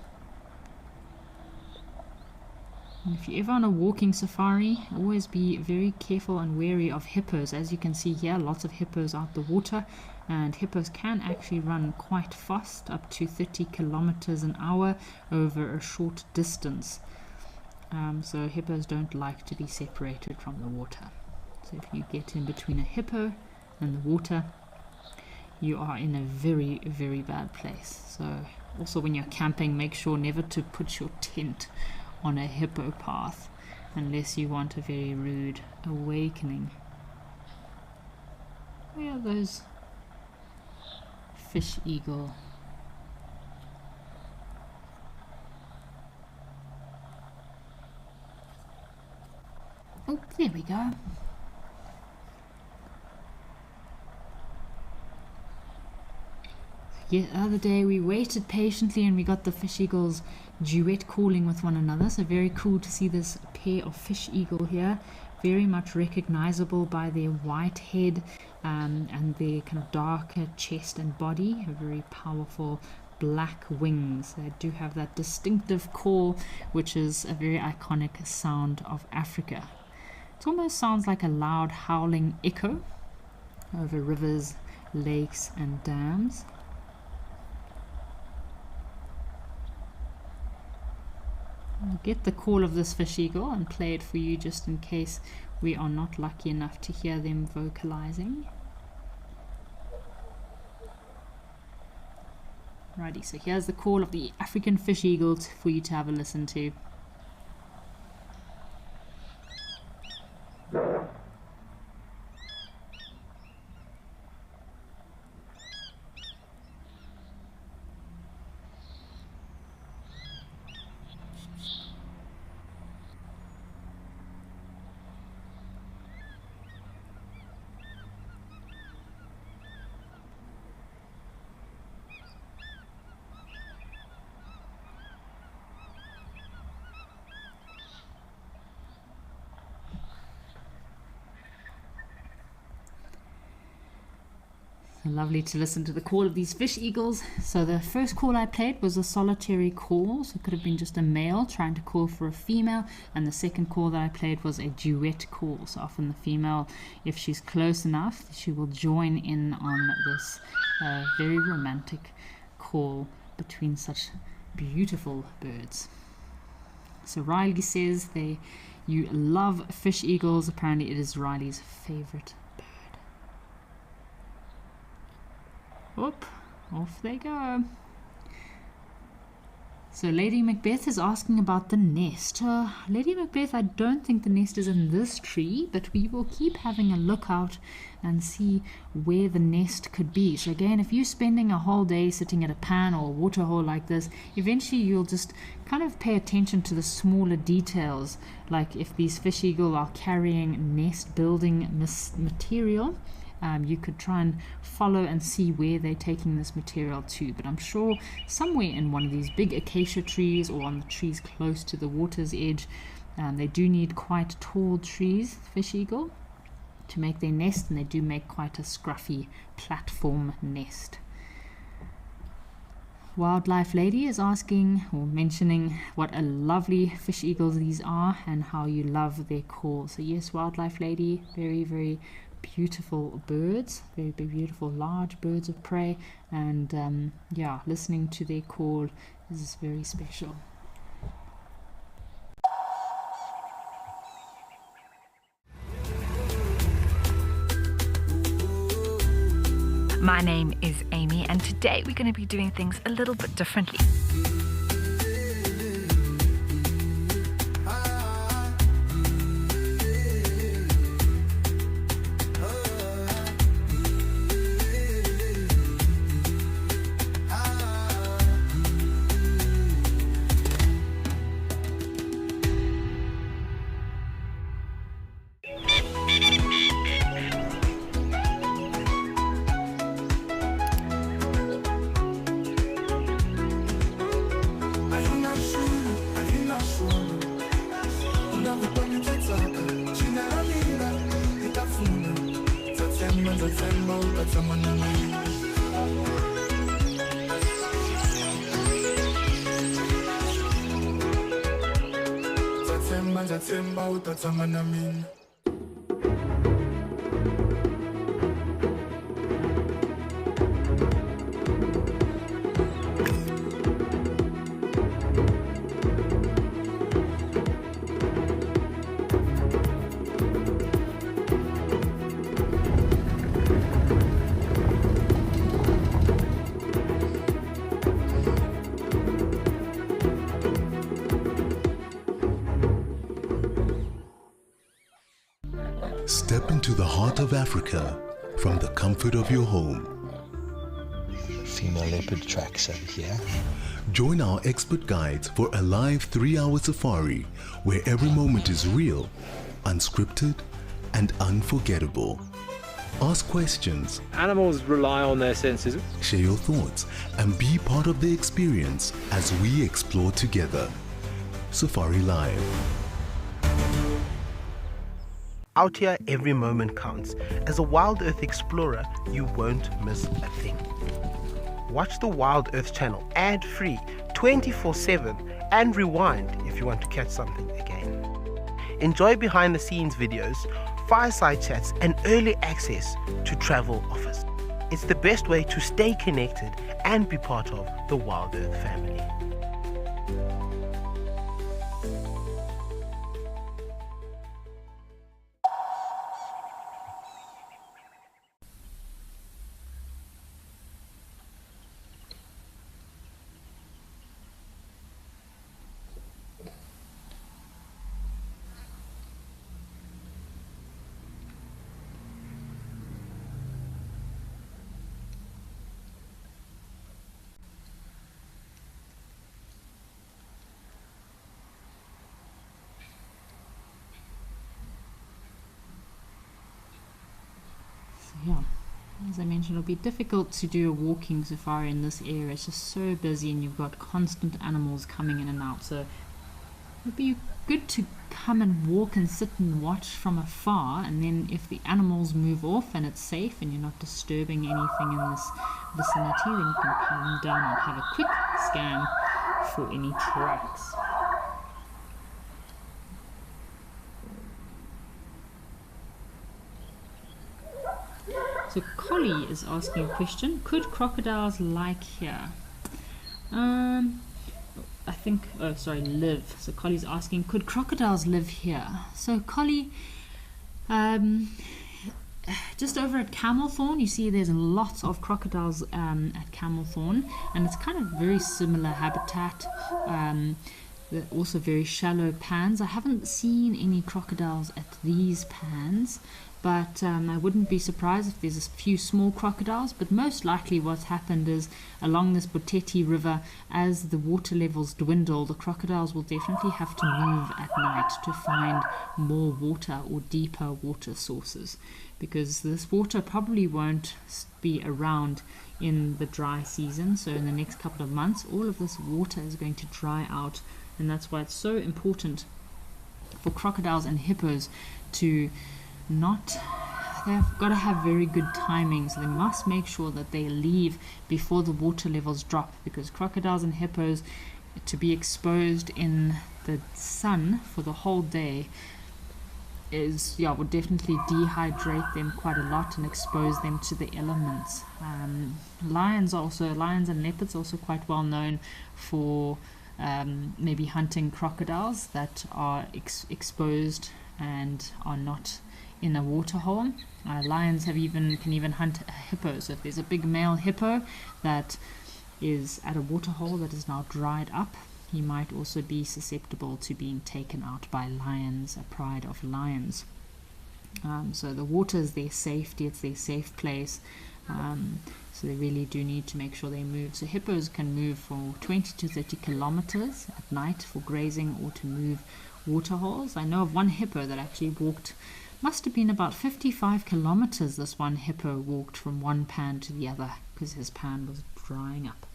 [SPEAKER 1] And if you're ever on a walking safari, always be very careful and wary of hippos. As you can see here, lots of hippos out the water, and hippos can actually run quite fast, up to 30 kilometers an hour over a short distance. So hippos don't like to be separated from the water. So if you get in between a hippo and the water, you are in a very, very bad place. So also when you're camping, make sure never to put your tent on a hippo path unless you want a very rude awakening. Where are those fish eagle. Oh, there we go. Yeah, the other day we waited patiently and we got the fish eagles duet calling with one another. So very cool to see this pair of fish eagle here. Very much recognizable by their white head and their kind of darker chest and body. A very powerful black wings. They do have that distinctive call, which is a very iconic sound of Africa. It almost sounds like a loud howling echo over rivers, lakes and dams. I'll get the call of this fish eagle and play it for you just in case we are not lucky enough to hear them vocalizing. Righty, so here's the call of the African fish eagle for you to have a listen to. Lovely to listen to the call of these fish eagles. So the first call I played was a solitary call, so it could have been just a male trying to call for a female, and the second call that I played was a duet call. So often the female, if she's close enough, she will join in on this very romantic call between such beautiful birds. So Riley says you love fish eagles. Apparently it is Riley's favorite. Whoop, off they go. So Lady Macbeth is asking about the nest. Lady Macbeth, I don't think the nest is in this tree, but we will keep having a look out and see where the nest could be. So again, if you're spending a whole day sitting at a pan or a waterhole like this, eventually you'll just kind of pay attention to the smaller details, like if these fish eagle are carrying nest building material. You could try and follow and see where they're taking this material to, but I'm sure somewhere in one of these big acacia trees or on the trees close to the water's edge, they do need quite tall trees, fish eagle, to make their nest, and they do make quite a scruffy platform nest. Wildlife Lady is asking or mentioning what a lovely fish eagles these are and how you love their call. So yes, Wildlife Lady, very, very beautiful birds, very beautiful large birds of prey, and yeah, listening to their call is very special.
[SPEAKER 13] My name is Amy, and today we're going to be doing things a little bit differently.
[SPEAKER 3] Step into the heart of Africa from the comfort of your home.
[SPEAKER 14] female leopard tracks over here.
[SPEAKER 3] Join our expert guides for a live 3-hour safari where every moment is real, unscripted, and unforgettable. Ask questions.
[SPEAKER 6] Animals rely on their senses.
[SPEAKER 3] Share your thoughts and be part of the experience as we explore together. Safari Live.
[SPEAKER 4] Out here, every moment counts. As a Wild Earth explorer, you won't miss a thing. Watch the Wild Earth channel ad-free 24/7 and rewind if you want to catch something again. Enjoy behind-the-scenes videos, fireside chats, and early access to travel offers. It's the best way to stay connected and be part of the Wild Earth family.
[SPEAKER 1] Yeah, as I mentioned, it'll be difficult to do a walking safari in this area. It's just so busy and you've got constant animals coming in and out, so it'd be good to come and walk and sit and watch from afar, and then if the animals move off and it's safe and you're not disturbing anything in this vicinity, then you can come down and have a quick scan for any tracks. So Collie is asking a question: could crocodiles like here? I think, live. So Collie's asking, could crocodiles live here? So Collie, just over at Camelthorn, you see there's lots of crocodiles at Camelthorn, and it's kind of very similar habitat. They're also very shallow pans. I haven't seen any crocodiles at these pans, but I wouldn't be surprised if there's a few small crocodiles. But most likely what's happened is along this Boteti River, as the water levels dwindle, the crocodiles will definitely have to move at night to find more water or deeper water sources, because this water probably won't be around in the dry season. So in the next couple of months, all of this water is going to dry out, and that's why it's so important for crocodiles and hippos to they've got to have very good timing, so they must make sure that they leave before the water levels drop, because crocodiles and hippos, to be exposed in the sun for the whole day would definitely dehydrate them quite a lot and expose them to the elements. Lions and leopards are also quite well known for maybe hunting crocodiles that are exposed and are not in a waterhole. Lions can even hunt hippos. So if there's a big male hippo that is at a waterhole that is now dried up, he might also be susceptible to being taken out by lions, a pride of lions. So the water is their safety, it's their safe place. So they really do need to make sure they move. So hippos can move for 20 to 30 kilometers at night for grazing or to move waterholes. I know of one hippo that actually must have been about 55 kilometers. This one hippo walked from one pan to the other because his pan was drying up.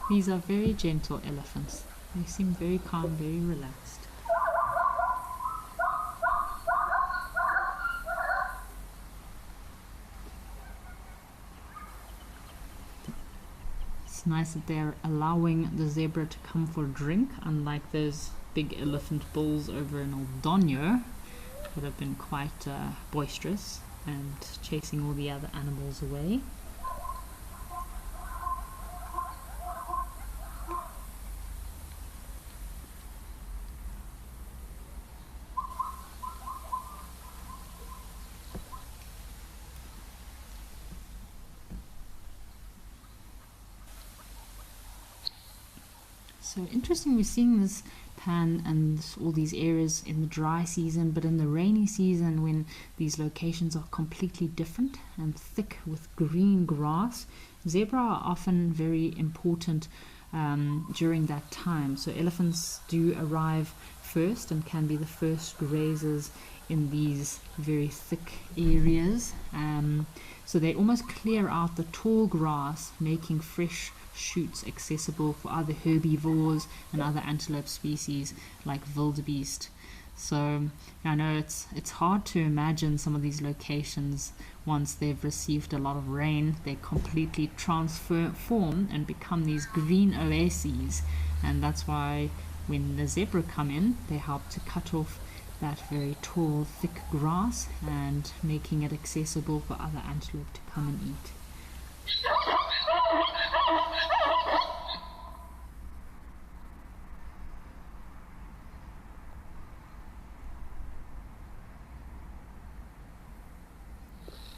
[SPEAKER 1] These are very gentle elephants. They seem very calm, very relaxed. It's nice that they're allowing the zebra to come for a drink, unlike those big elephant bulls over in Oldonyo that have been quite boisterous and chasing all the other animals away. So interesting, we're seeing this pan and all these areas in the dry season, but in the rainy season, when these locations are completely different and thick with green grass, zebra are often very important during that time. So elephants do arrive first and can be the first grazers in these very thick areas. So they almost clear out the tall grass, making fresh shoots accessible for other herbivores and other antelope species like wildebeest. So I know it's hard to imagine some of these locations once they've received a lot of rain. They completely transform and become these green oases, and that's why when the zebra come in, they help to cut off that very tall, thick grass and making it accessible for other antelope to come and eat.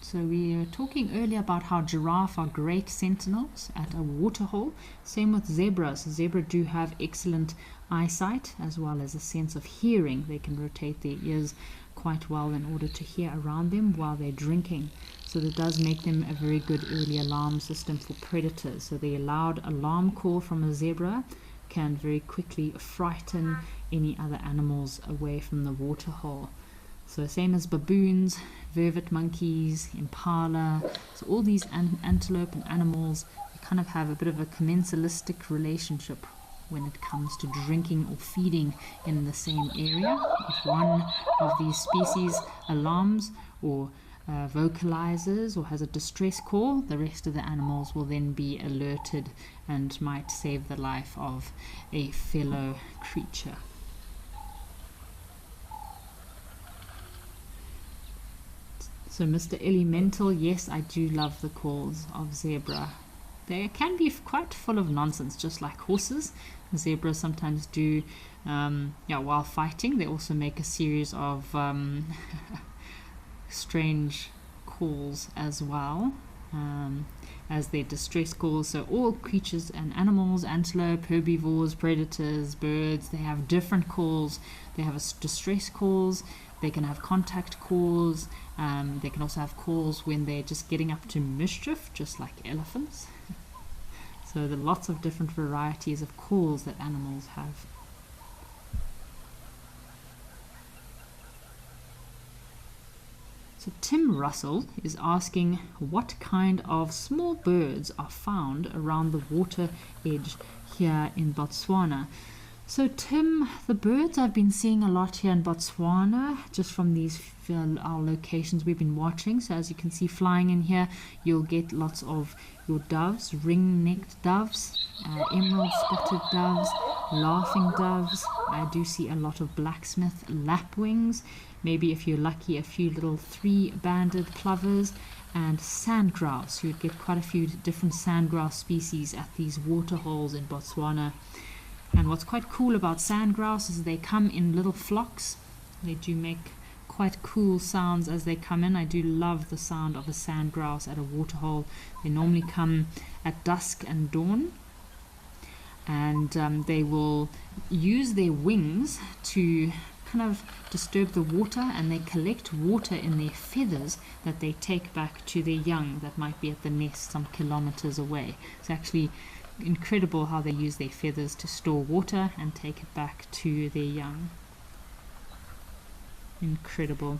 [SPEAKER 1] So we were talking earlier about how giraffe are great sentinels at a waterhole. Same with zebras. Zebra do have excellent eyesight as well as a sense of hearing. They can rotate their ears quite well in order to hear around them while they're drinking. So that does make them a very good early alarm system for predators. So the loud alarm call from a zebra can very quickly frighten any other animals away from the waterhole. So same as baboons, vervet monkeys, impala, so all these antelope and animals kind of have a bit of a commensalistic relationship when it comes to drinking or feeding in the same area. If one of these species alarms or vocalizes or has a distress call, the rest of the animals will then be alerted and might save the life of a fellow creature. So Mr. Elemental, yes, I do love the calls of zebra. They can be quite full of nonsense, just like horses. Zebras sometimes do, while fighting, they also make a series of strange calls as well, as their distress calls. So all creatures and animals, antelope, herbivores, predators, birds, they have different calls. They have distress calls. They can have contact calls. They can also have calls when they're just getting up to mischief, just like elephants. So there are lots of different varieties of calls that animals have. So Tim Russell is asking what kind of small birds are found around the water edge here in Botswana. So Tim, the birds I've been seeing a lot here in Botswana, just from these our locations we've been watching. So as you can see flying in here, you'll get lots of your doves, ring-necked doves, emerald spotted doves, laughing doves. I do see a lot of blacksmith lapwings, maybe if you're lucky a few little three-banded plovers, and sandgrouse. You'd get quite a few different sandgrouse species at these waterholes in Botswana. And what's quite cool about sandgrouse is they come in little flocks. They do make quite cool sounds as they come in. I do love the sound of a sandgrouse at a waterhole. They normally come at dusk and dawn, and they will use their wings to kind of disturb the water, and they collect water in their feathers that they take back to their young that might be at the nest some kilometers away. It's actually incredible how they use their feathers to store water and take it back to their young. Incredible.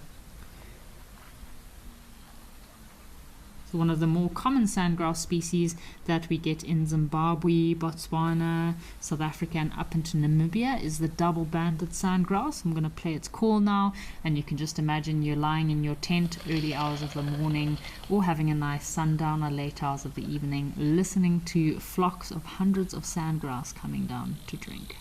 [SPEAKER 1] So one of the more common sandgrouse species that we get in Zimbabwe, Botswana, South Africa and up into Namibia is the double-banded sandgrouse. I'm going to play its call now, and you can just imagine you're lying in your tent early hours of the morning or having a nice sundown or late hours of the evening, listening to flocks of hundreds of sandgrouse coming down to drink.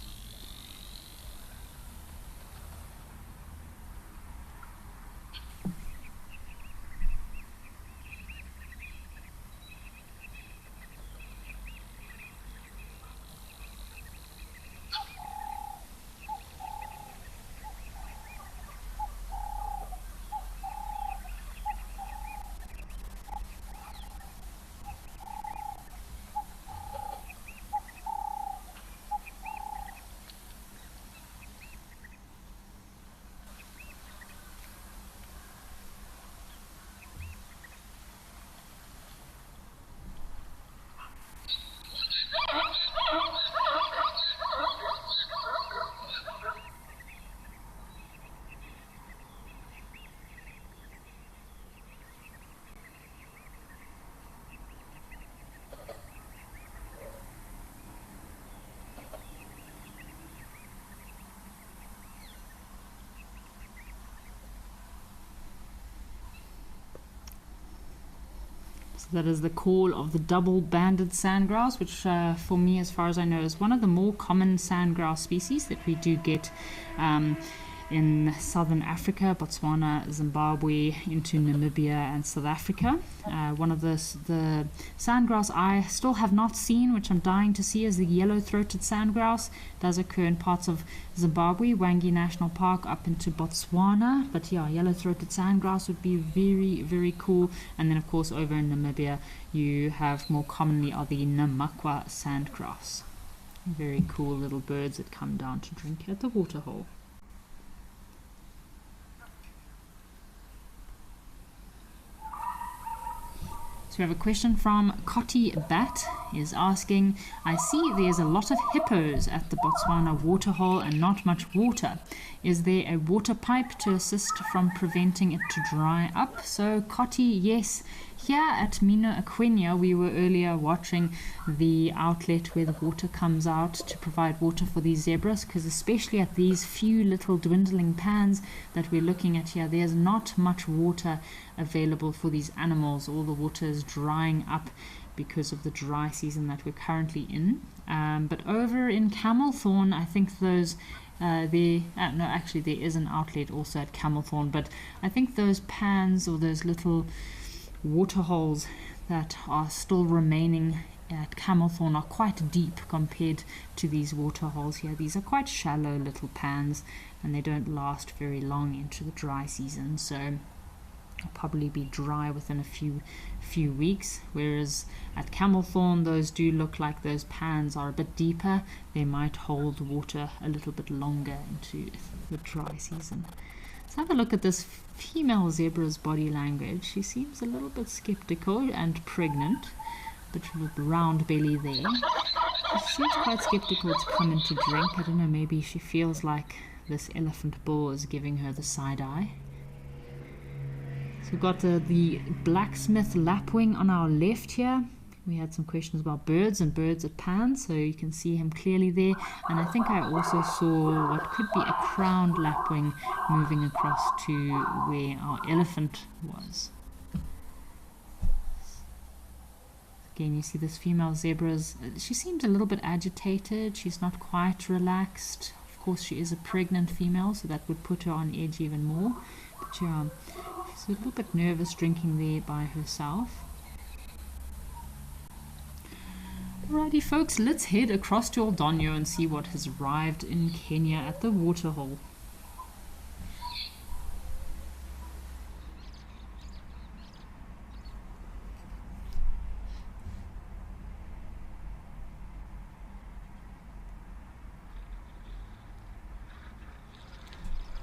[SPEAKER 1] So that is the call of the double-banded sandgrouse, which for me, as far as I know, is one of the more common sandgrouse species that we do get in southern Africa, Botswana, Zimbabwe, into Namibia and South Africa. One of the sandgrouse I still have not seen, which I'm dying to see, is the yellow-throated sandgrouse. It does occur in parts of Zimbabwe, Wangi National Park, up into Botswana. But yeah, yellow-throated sandgrouse would be very, very cool. And then, of course, over in Namibia, you have more commonly are the Namakwa sandgrouse. Very cool little birds that come down to drink at the waterhole. So we have a question from Cotty Bat, is asking, I see there's a lot of hippos at the Botswana waterhole and not much water. Is there a water pipe to assist from preventing it to dry up? So Cotty, yes. Here at Mino Aquenia, we were earlier watching the outlet where the water comes out to provide water for these zebras, because especially at these few little dwindling pans that we're looking at here, there's not much water available for these animals. All the water is drying up because of the dry season that we're currently in. But over in Camelthorn, I think those no, actually there is an outlet also at Camelthorn, but I think those pans or those little waterholes that are still remaining at Camelthorn are quite deep compared to these waterholes here. These are quite shallow little pans and they don't last very long into the dry season, so they'll probably be dry within a few weeks, whereas at Camelthorn those do look like those pans are a bit deeper. They might hold water a little bit longer into the dry season. Let's have a look at this female zebra's body language. She seems a little bit skeptical and pregnant, but with a round belly there. She seems quite skeptical to come in to drink. I don't know, maybe she feels like this elephant bull is giving her the side eye. So we've got the blacksmith lapwing on our left here. We had some questions about birds and birds at pan, so you can see him clearly there. And I think I also saw what could be a crowned lapwing moving across to where our elephant was. Again, you see this female zebra's, she seems a little bit agitated. She's not quite relaxed. Of course, she is a pregnant female, so that would put her on edge even more. But yeah, she's a little bit nervous drinking there by herself. Alrighty folks, let's head across to Oldonyo and see what has arrived in Kenya at the waterhole.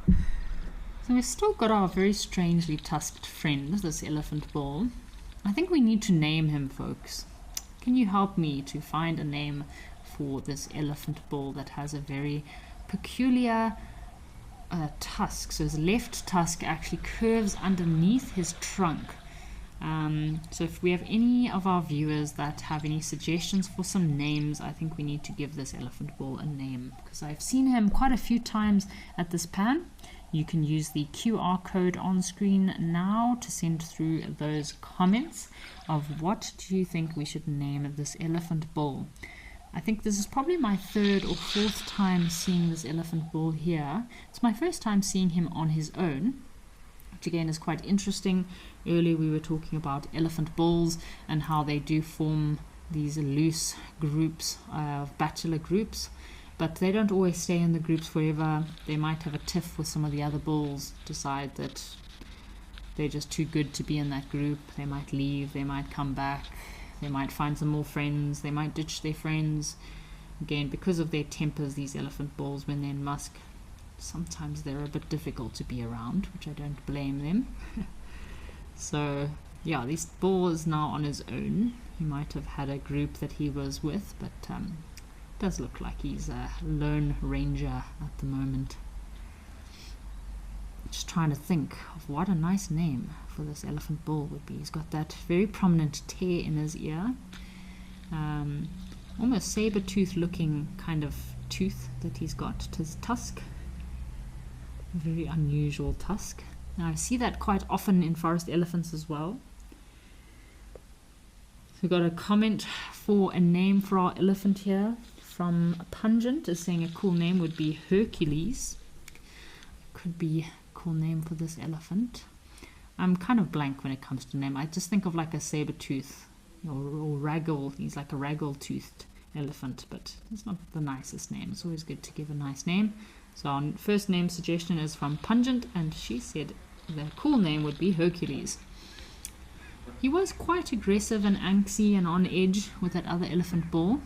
[SPEAKER 1] So we've still got our very strangely tusked friend, this elephant bull. I think we need to name him, folks. Can you help me to find a name for this elephant bull that has a very peculiar tusk? So his left tusk actually curves underneath his trunk. So if we have any of our viewers that have any suggestions for some names, I think we need to give this elephant bull a name, because I've seen him quite a few times at this pan. You can use the QR code on screen now to send through those comments of what do you think we should name this elephant bull. I think this is probably my third or fourth time seeing this elephant bull here. It's my first time seeing him on his own, which again is quite interesting. Earlier we were talking about elephant bulls and how they do form these loose groups of bachelor groups. But they don't always stay in the groups forever. They might have a tiff with some of the other bulls, decide that they're just too good to be in that group. They might leave, they might come back, they might find some more friends, they might ditch their friends. Again, because of their tempers, these elephant bulls, when they're in musk, sometimes they're a bit difficult to be around, which I don't blame them. So, yeah, this bull is now on his own. He might have had a group that he was with, but does look like he's a lone ranger at the moment. Just trying to think of what a nice name for this elephant bull would be. He's got that very prominent tear in his ear, almost saber-tooth looking kind of tooth that he's got to his tusk. A very unusual tusk. Now I see that quite often in forest elephants as well. We've got a comment for a name for our elephant here from Pungent, is saying a cool name would be Hercules. Could be a cool name for this elephant. I'm kind of blank when it comes to name. I just think of like a saber-tooth or raggle. He's like a raggle-toothed elephant, but it's not the nicest name. It's always good to give a nice name. So our first name suggestion is from Pungent, and she said the cool name would be Hercules. He was quite aggressive and angsty and on edge with that other elephant bull.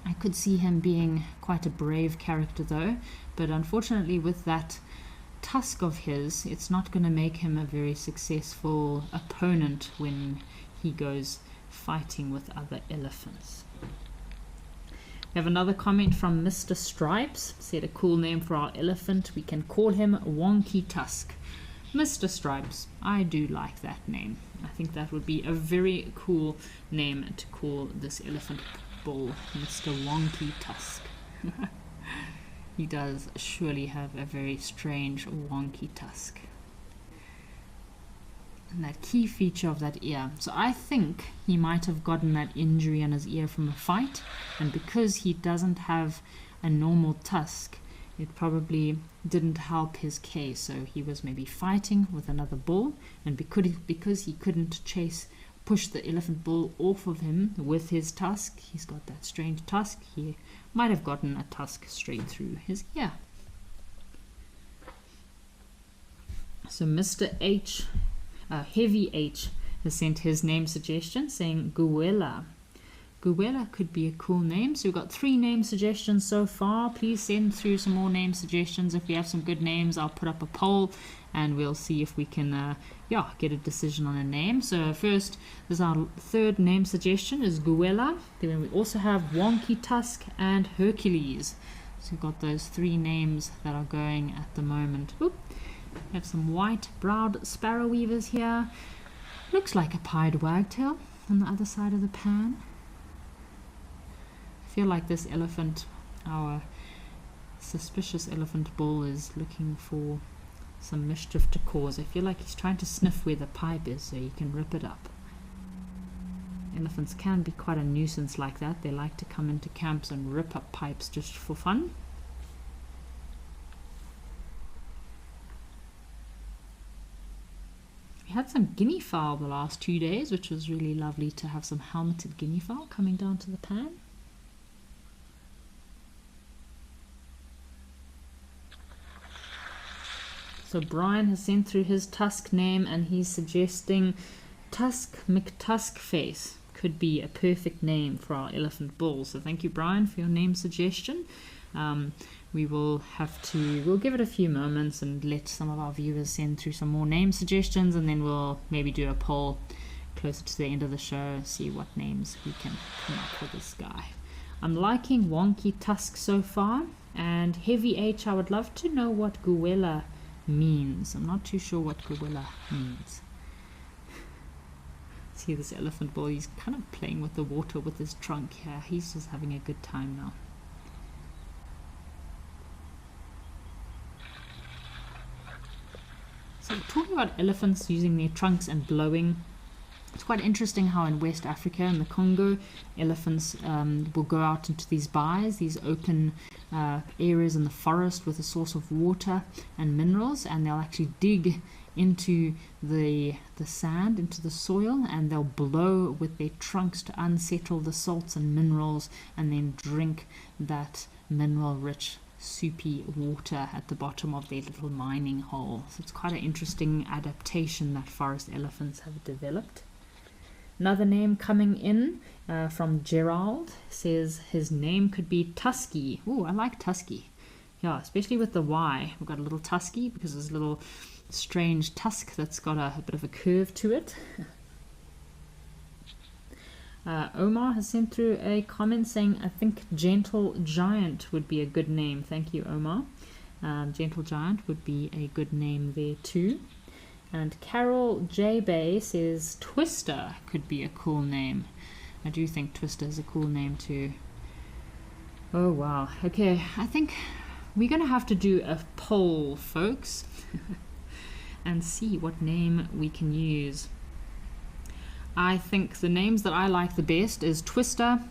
[SPEAKER 1] I could see him being quite a brave character though, but unfortunately with that tusk of his, it's not going to make him a very successful opponent when he goes fighting with other elephants. We have another comment from Mr. Stripes, said a cool name for our elephant. We can call him Wonky Tusk. Mr. Stripes, I do like that name. I think that would be a very cool name to call this elephant bull, Mr. Wonky Tusk. He does surely have a very strange wonky tusk. And that key feature of that ear. So I think he might have gotten that injury on his ear from a fight, and because he doesn't have a normal tusk, it probably didn't help his case. So he was maybe fighting with another bull, and because he couldn't push the elephant bull off of him with his tusk, he's got that strange tusk, he might have gotten a tusk straight through his ear. So Mr. H, Heavy H, has sent his name suggestion saying Guela. Guela could be a cool name. So we've got 3 name suggestions so far. Please send through some more name suggestions. If we have some good names, I'll put up a poll and we'll see if we can get a decision on a name. So first, this is our 3rd name suggestion is Guela. Then we also have Wonky Tusk and Hercules. So we've got those 3 names that are going at the moment. Oop. We have some white-browed sparrow weavers here. Looks like a pied wagtail on the other side of the pan. I feel like this elephant, our suspicious elephant bull, is looking for some mischief to cause. I feel like he's trying to sniff where the pipe is so he can rip it up. Elephants can be quite a nuisance like that. They like to come into camps and rip up pipes just for fun. We had some guinea fowl the last 2 days, which was really lovely to have some helmeted guinea fowl coming down to the pan. So Brian has sent through his tusk name and he's suggesting Tusk McTuskface could be a perfect name for our elephant bull. So thank you, Brian, for your name suggestion. We'll give it a few moments and let some of our viewers send through some more name suggestions, and then we'll maybe do a poll closer to the end of the show, see what names we can come up with this guy. I'm liking Wonky Tusk so far, and Heavy H, I would love to know what Guela means. I'm not too sure what Guela means. See this elephant bull, he's kind of playing with the water with his trunk here. He's just having a good time now. So talking about elephants using their trunks and blowing, it's quite interesting how in West Africa, in the Congo, elephants will go out into these bays, these open areas in the forest with a source of water and minerals, and they'll actually dig into the sand, into the soil, and they'll blow with their trunks to unsettle the salts and minerals, and then drink that mineral-rich soupy water at the bottom of their little mining hole. So it's quite an interesting adaptation that forest elephants have developed. Another name coming in from Gerald says his name could be Tusky. Oh, I like Tusky. Yeah, especially with the Y. We've got a little Tusky because there's a little strange tusk that's got a bit of a curve to it. Omar has sent through a comment saying, I think Gentle Giant would be a good name. Thank you, Omar. Gentle Giant would be a good name there too. And Carol J. Bay says Twister could be a cool name. I do think Twister is a cool name too. Oh wow. Okay, I think we're going to have to do a poll, folks, and see what name we can use. I think the names that I like the best is Twister,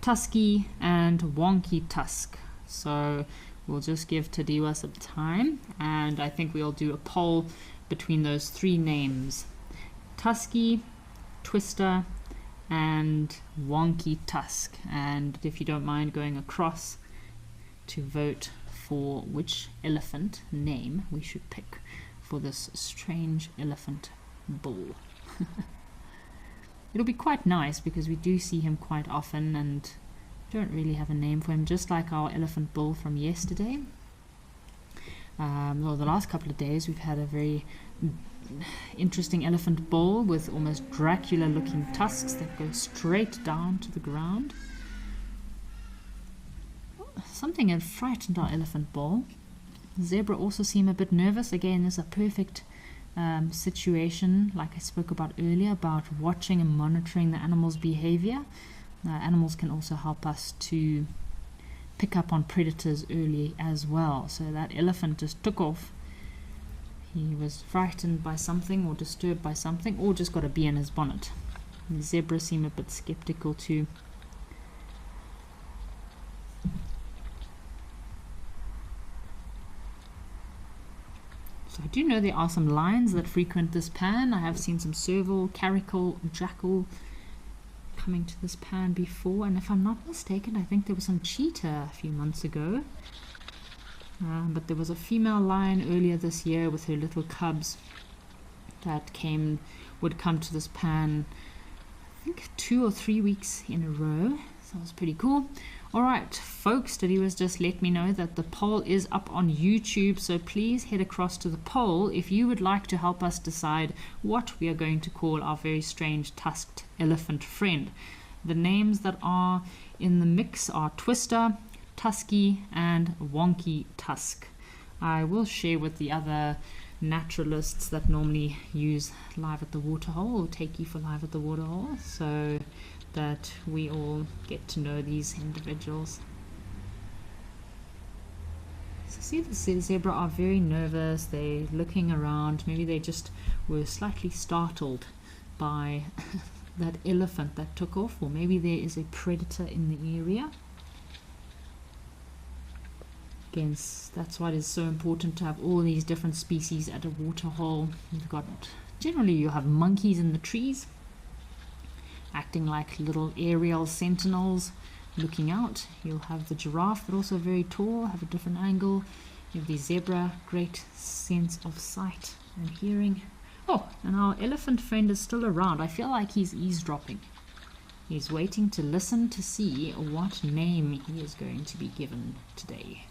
[SPEAKER 1] Tusky, and Wonky Tusk. So we'll just give Tadiwa some time, and I think we'll do a poll between those 3 names: Tusky, Twister, and Wonky Tusk. And if you don't mind going across to vote for which elephant name we should pick for this strange elephant bull. It'll be quite nice because we do see him quite often and don't really have a name for him, just like our elephant bull from yesterday. Well, the last couple of days we've had a very interesting elephant bull with almost Dracula looking tusks that go straight down to the ground. Something had frightened our elephant bull. The zebra also seemed a bit nervous. Again, there's a perfect situation, like I spoke about earlier, about watching and monitoring the animal's behavior. Animals can also help us to pick up on predators early as well. So that elephant just took off. He was frightened by something or disturbed by something, or just got a bee in his bonnet. The zebra seemed a bit skeptical too. So I do know there are some lions that frequent this pan. I have seen some serval, caracal, jackal coming to this pan before, and if I'm not mistaken, I think there was some cheetah a few months ago. But there was a female lion earlier this year with her little cubs that would come to this pan, I think 2 or 3 weeks in a row. So that was pretty cool. Alright folks, Diddy was just let me know that the poll is up on YouTube, so please head across to the poll if you would like to help us decide what we are going to call our very strange tusked elephant friend. The names that are in the mix are Twister, Tusky, and Wonky Tusk. I will share with the other naturalists that normally use Live at the Waterhole, or take you for Live at the Waterhole, so that we all get to know these individuals. So see, the zebra are very nervous. They're looking around. Maybe they just were slightly startled by that elephant that took off, or maybe there is a predator in the area. Again, that's why it is so important to have all these different species at a waterhole. Generally you have monkeys in the trees, acting like little aerial sentinels looking out. You'll have the giraffe, but also very tall, have a different angle. You have the zebra, great sense of sight and hearing. Oh, and our elephant friend is still around. I feel like he's eavesdropping. He's waiting to listen to see what name he is going to be given today.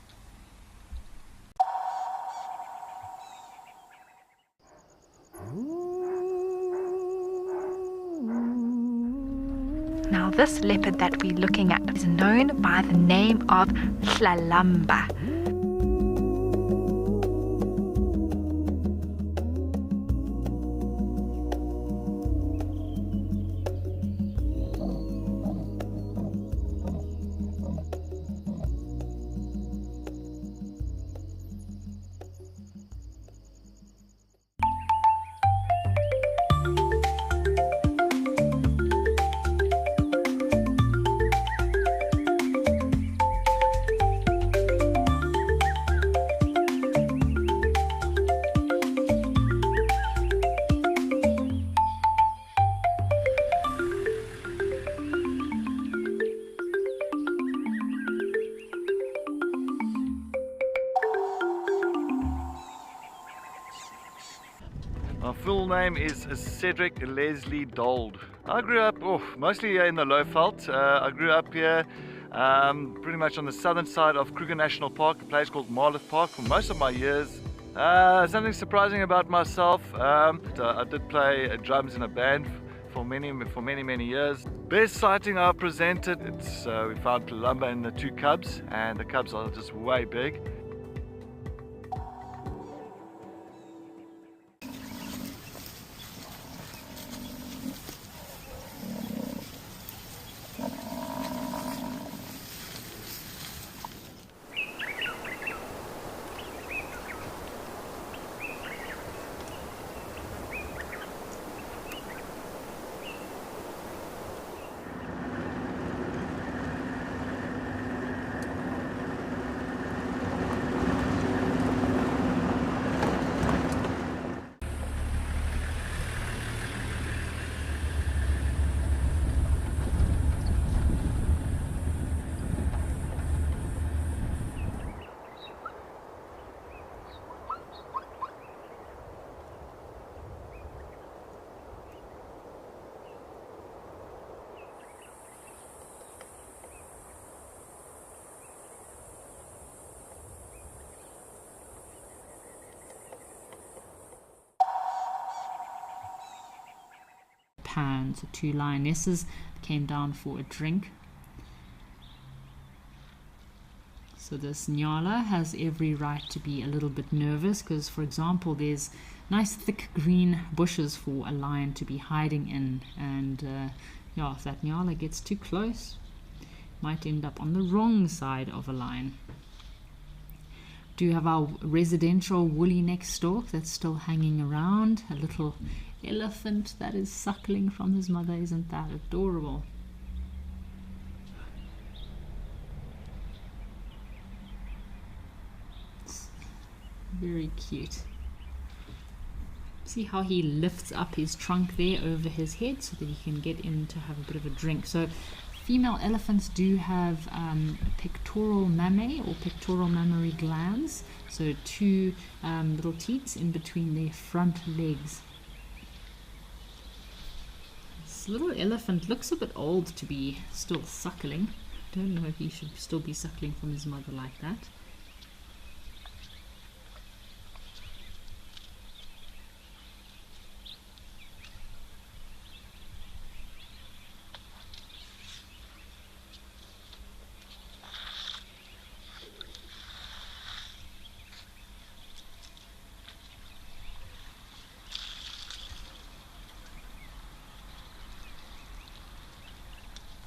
[SPEAKER 12] Now this leopard that we're looking at is known by the name of Hlalamba.
[SPEAKER 5] My full name is Cedric Leslie Dold. I grew up mostly here in the Lowveld. I grew up here pretty much on the southern side of Kruger National Park, a place called Marloth Park, for most of my years. Something surprising about myself, I did play drums in a band for many years. Best sighting I presented, we found Hlalamba and the 2 cubs, and the cubs are just way big.
[SPEAKER 1] turn. So 2 lionesses came down for a drink. So this Nyala has every right to be a little bit nervous because, for example, there's nice thick green bushes for a lion to be hiding in, and yeah, if that Nyala gets too close, might end up on the wrong side of a lion. Do have our residential woolly neck stork that's still hanging around, a little elephant that is suckling from his mother. Isn't that adorable? Very cute. See how he lifts up his trunk there over his head so that he can get in to have a bit of a drink. So female elephants do have pectoral mammae or pectoral mammary glands, so 2 little teats in between their front legs. This little elephant looks a bit old to be still suckling. Don't know if he should still be suckling from his mother like that.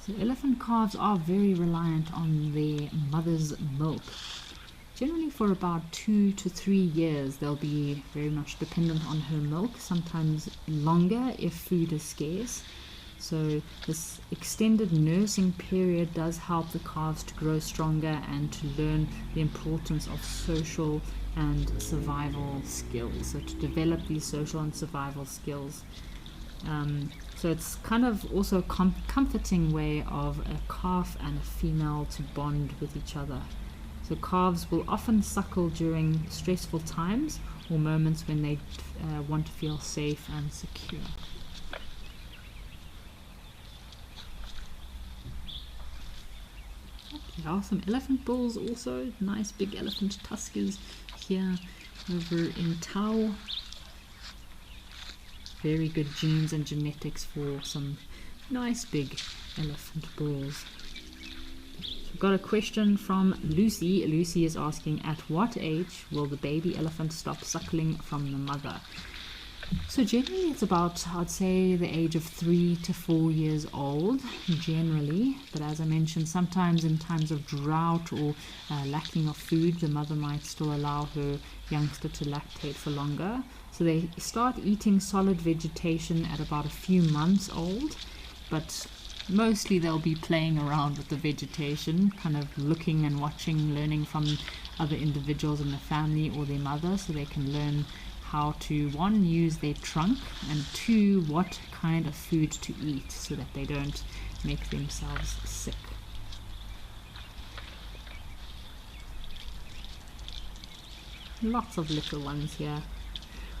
[SPEAKER 1] So elephant calves are very reliant on their mother's milk. Generally for about 2 to 3 years they'll be very much dependent on her milk, sometimes longer if food is scarce. So this extended nursing period does help the calves to grow stronger and to learn the importance of social and survival skills, so to develop these social and survival skills. So it's kind of also a comforting way of a calf and a female to bond with each other. So calves will often suckle during stressful times or moments when they want to feel safe and secure. There are some elephant bulls also, nice big elephant tuskers here over in Tau. Very good genes and genetics for some nice big elephant bulls. We've got a question from Lucy. Lucy is asking, at what age will the baby elephant stop suckling from the mother? So generally it's about, I'd say, the age of 3 to 4 years old, generally. But as I mentioned, sometimes in times of drought or lacking of food, the mother might still allow her youngster to lactate for longer. So they start eating solid vegetation at about a few months old, but mostly they'll be playing around with the vegetation, kind of looking and watching, learning from other individuals in the family or their mother, so they can learn how to, 1, use their trunk, and 2, what kind of food to eat so that they don't make themselves sick. Lots of little ones here.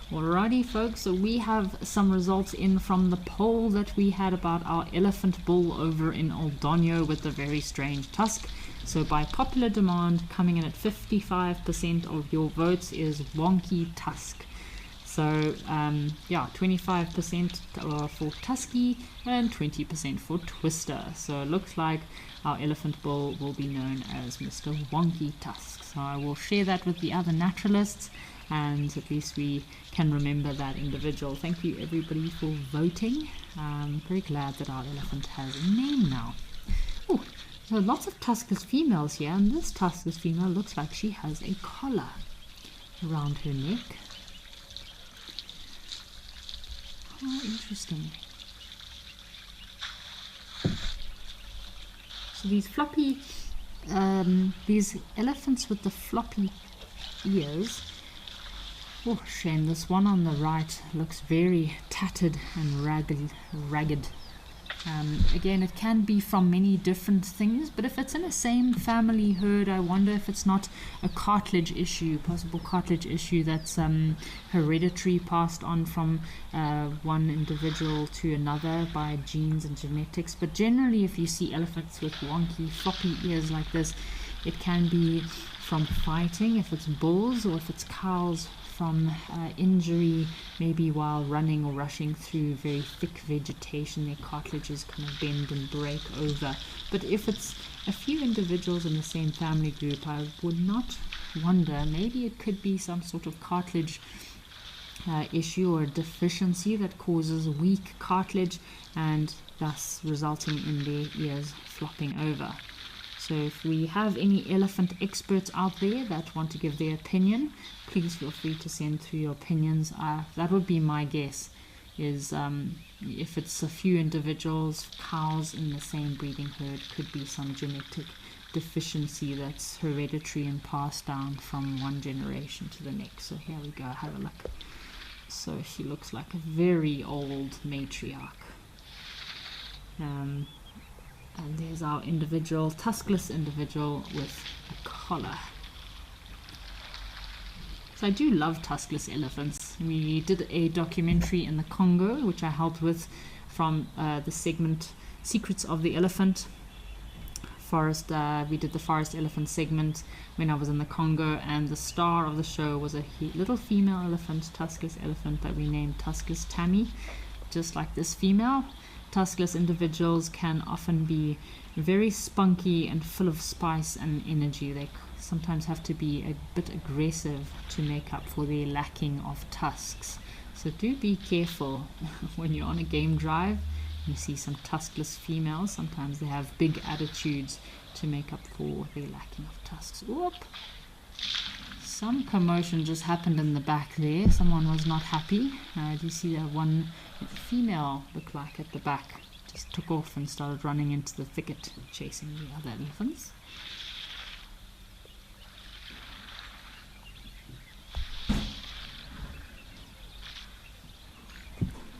[SPEAKER 1] Alrighty folks, so we have some results in from the poll that we had about our elephant bull over in Oldonyo with the very strange tusk. So by popular demand, coming in at 55% of your votes is wonky tusk. So yeah, 25% for tusky and 20% for twister. So it looks like our elephant bull will be known as Mr. Wonky Tusk. So I will share that with the other naturalists, and at least we can remember that individual. Thank you everybody for voting. I'm very glad that our elephant has a name now. Oh, so lots of tuskless females here, and this tuskless female looks like she has a collar around her neck. Oh, interesting. So these floppy, these elephants with the floppy ears. Oh, shame, this one on the right looks very tattered and ragged. Again, it can be from many different things, but if it's in the same family herd, I wonder if it's not a cartilage issue, possible cartilage issue that's hereditary, passed on from one individual to another by genes and genetics. But generally, if you see elephants with wonky, floppy ears like this, it can be from fighting, if it's bulls, or if it's cows from injury, maybe while running or rushing through very thick vegetation. Their cartilages kind of bend and break over. But if it's a few individuals in the same family group, I would not wonder, maybe it could be some sort of cartilage issue or deficiency that causes weak cartilage and thus resulting in their ears flopping over. So if we have any elephant experts out there that want to give their opinion, please feel free to send through your opinions. That would be my guess, is if it's a few individuals, cows in the same breeding herd, could be some genetic deficiency that's hereditary and passed down from one generation to the next. So here we go, have a look. So she looks like a very old matriarch. And there's our individual, tuskless individual with a collar. So I do love tuskless elephants. We did a documentary in the Congo, which I helped with from the segment Secrets of the Elephant. We did the forest elephant segment when I was in the Congo, and the star of the show was a little female elephant, tuskless elephant, that we named Tuskless Tammy, just like this female. Tuskless individuals can often be very spunky and full of spice and energy. They sometimes have to be a bit aggressive to make up for their lacking of tusks. So do be careful when you're on a game drive. You see some tuskless females, sometimes they have big attitudes to make up for their lacking of tusks. Whoop! Some commotion just happened in the back there. Someone was not happy. Do you see that one female look like at the back? Just took off and started running into the thicket, chasing the other elephants.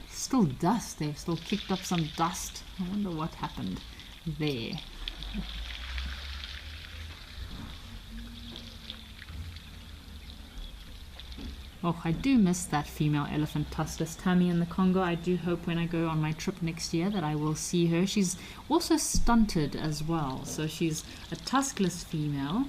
[SPEAKER 1] Still dust. They've still kicked up some dust. I wonder what happened there. Oh, I do miss that female elephant, tuskless Tammy, in the Congo. I do hope when I go on my trip next year that I will see her. She's also stunted as well. So she's a tuskless female,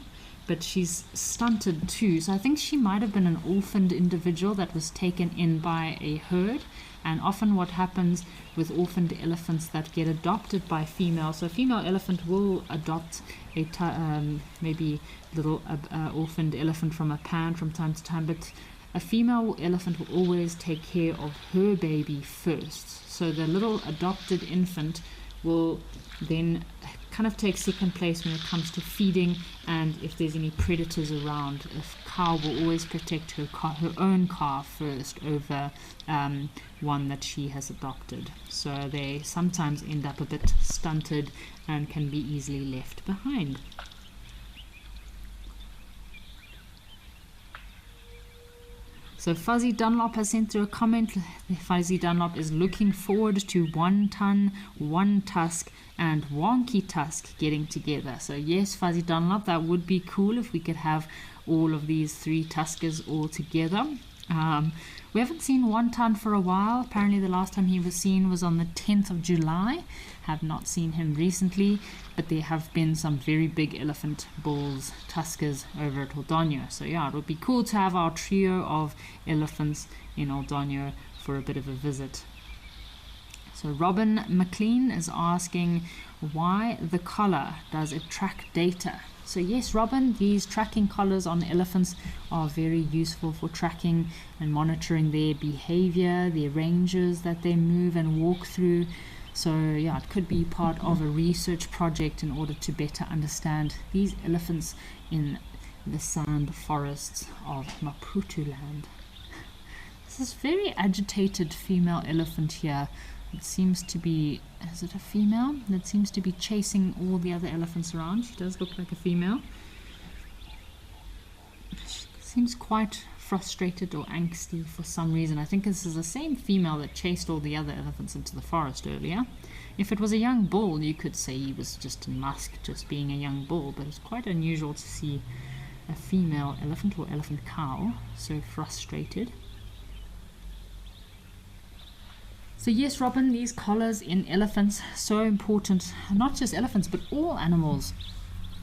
[SPEAKER 1] but she's stunted too. So I think she might have been an orphaned individual that was taken in by a herd. And often what happens with orphaned elephants that get adopted by females, so a female elephant will adopt a maybe little orphaned elephant from a parent from time to time, but a female elephant will always take care of her baby first. So the little adopted infant will then kind of take second place when it comes to feeding, and if there's any predators around, a cow will always protect her own calf first over one that she has adopted. So they sometimes end up a bit stunted and can be easily left behind. So Fuzzy Dunlop has sent through a comment. Fuzzy Dunlop is looking forward to 1 ton, 1 tusk and Wonky Tusk getting together. So yes, Fuzzy Dunlop, that would be cool if we could have all of these 3 tuskers all together. We haven't seen 1 ton for a while. Apparently the last time he was seen was on the 10th of July. Have not seen him recently, but there have been some very big elephant bulls, tuskers over at Oldonyo. So yeah, it would be cool to have our trio of elephants in Oldonyo for a bit of a visit. So Robin McLean is asking why the collar. Does it track data? So yes, Robin, these tracking collars on elephants are very useful for tracking and monitoring their behavior, their ranges that they move and walk through. So yeah, it could be part of a research project in order to better understand these elephants in the sand forests of Maputo land. This is very agitated female elephant here. It seems to be, is it a female? That seems to be chasing all the other elephants around. She does look like a female. She seems quite frustrated or angsty for some reason. I think this is the same female that chased all the other elephants into the forest earlier. If it was a young bull, you could say he was just in musk, just being a young bull, but it's quite unusual to see a female elephant or elephant cow so frustrated. So yes, Robin, these collars in elephants, so important, not just elephants, but all animals.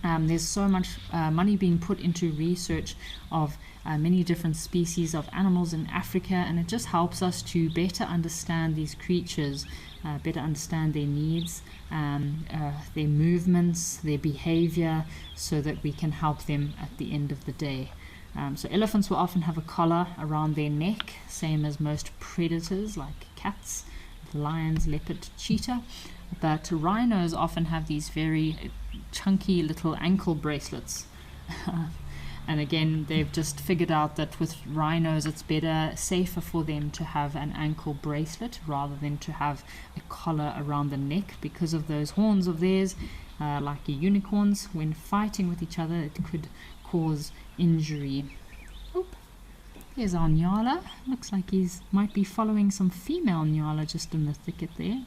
[SPEAKER 1] There's so much money being put into research of many different species of animals in Africa, and it just helps us to better understand these creatures, better understand their needs, their movements, their behavior, so that we can help them at the end of the day. So elephants will often have a collar around their neck, same as most predators like cats, lions, leopard, cheetah. But rhinos often have these very chunky little ankle bracelets. And again, they've just figured out that with rhinos it's safer for them to have an ankle bracelet rather than to have a collar around the neck, because of those horns of theirs, like unicorns. When fighting with each other, it could cause injury. Oop. There's our nyala. Looks like he's might be following some female nyala just in the thicket there.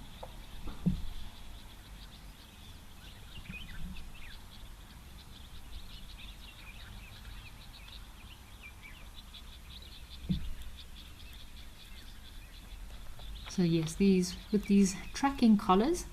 [SPEAKER 1] So yes, with these tracking collars,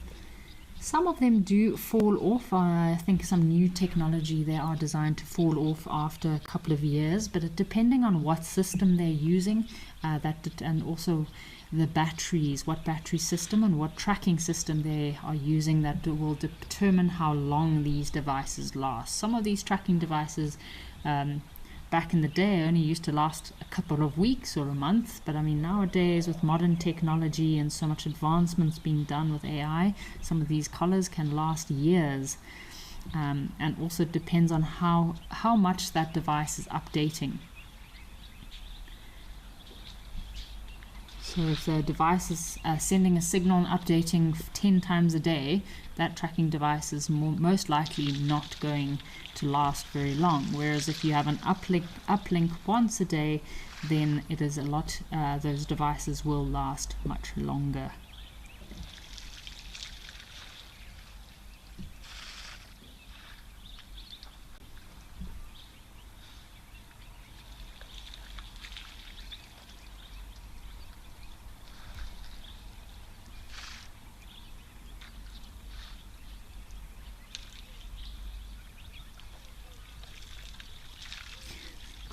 [SPEAKER 1] some of them do fall off. I think some new technology, they are designed to fall off after a couple of years, but depending on what system they're using, and also the batteries, what battery system and what tracking system they are using, that will determine how long these devices last. Some of these tracking devices back in the day only used to last a couple of weeks or a month, but I mean nowadays with modern technology and so much advancements being done with AI, some of these collars can last years, and also depends on how much that device is updating. So if the device is sending a signal and updating 10 times a day, that tracking device is most likely not going to last very long. Whereas if you have an uplink once a day, then it is those devices will last much longer.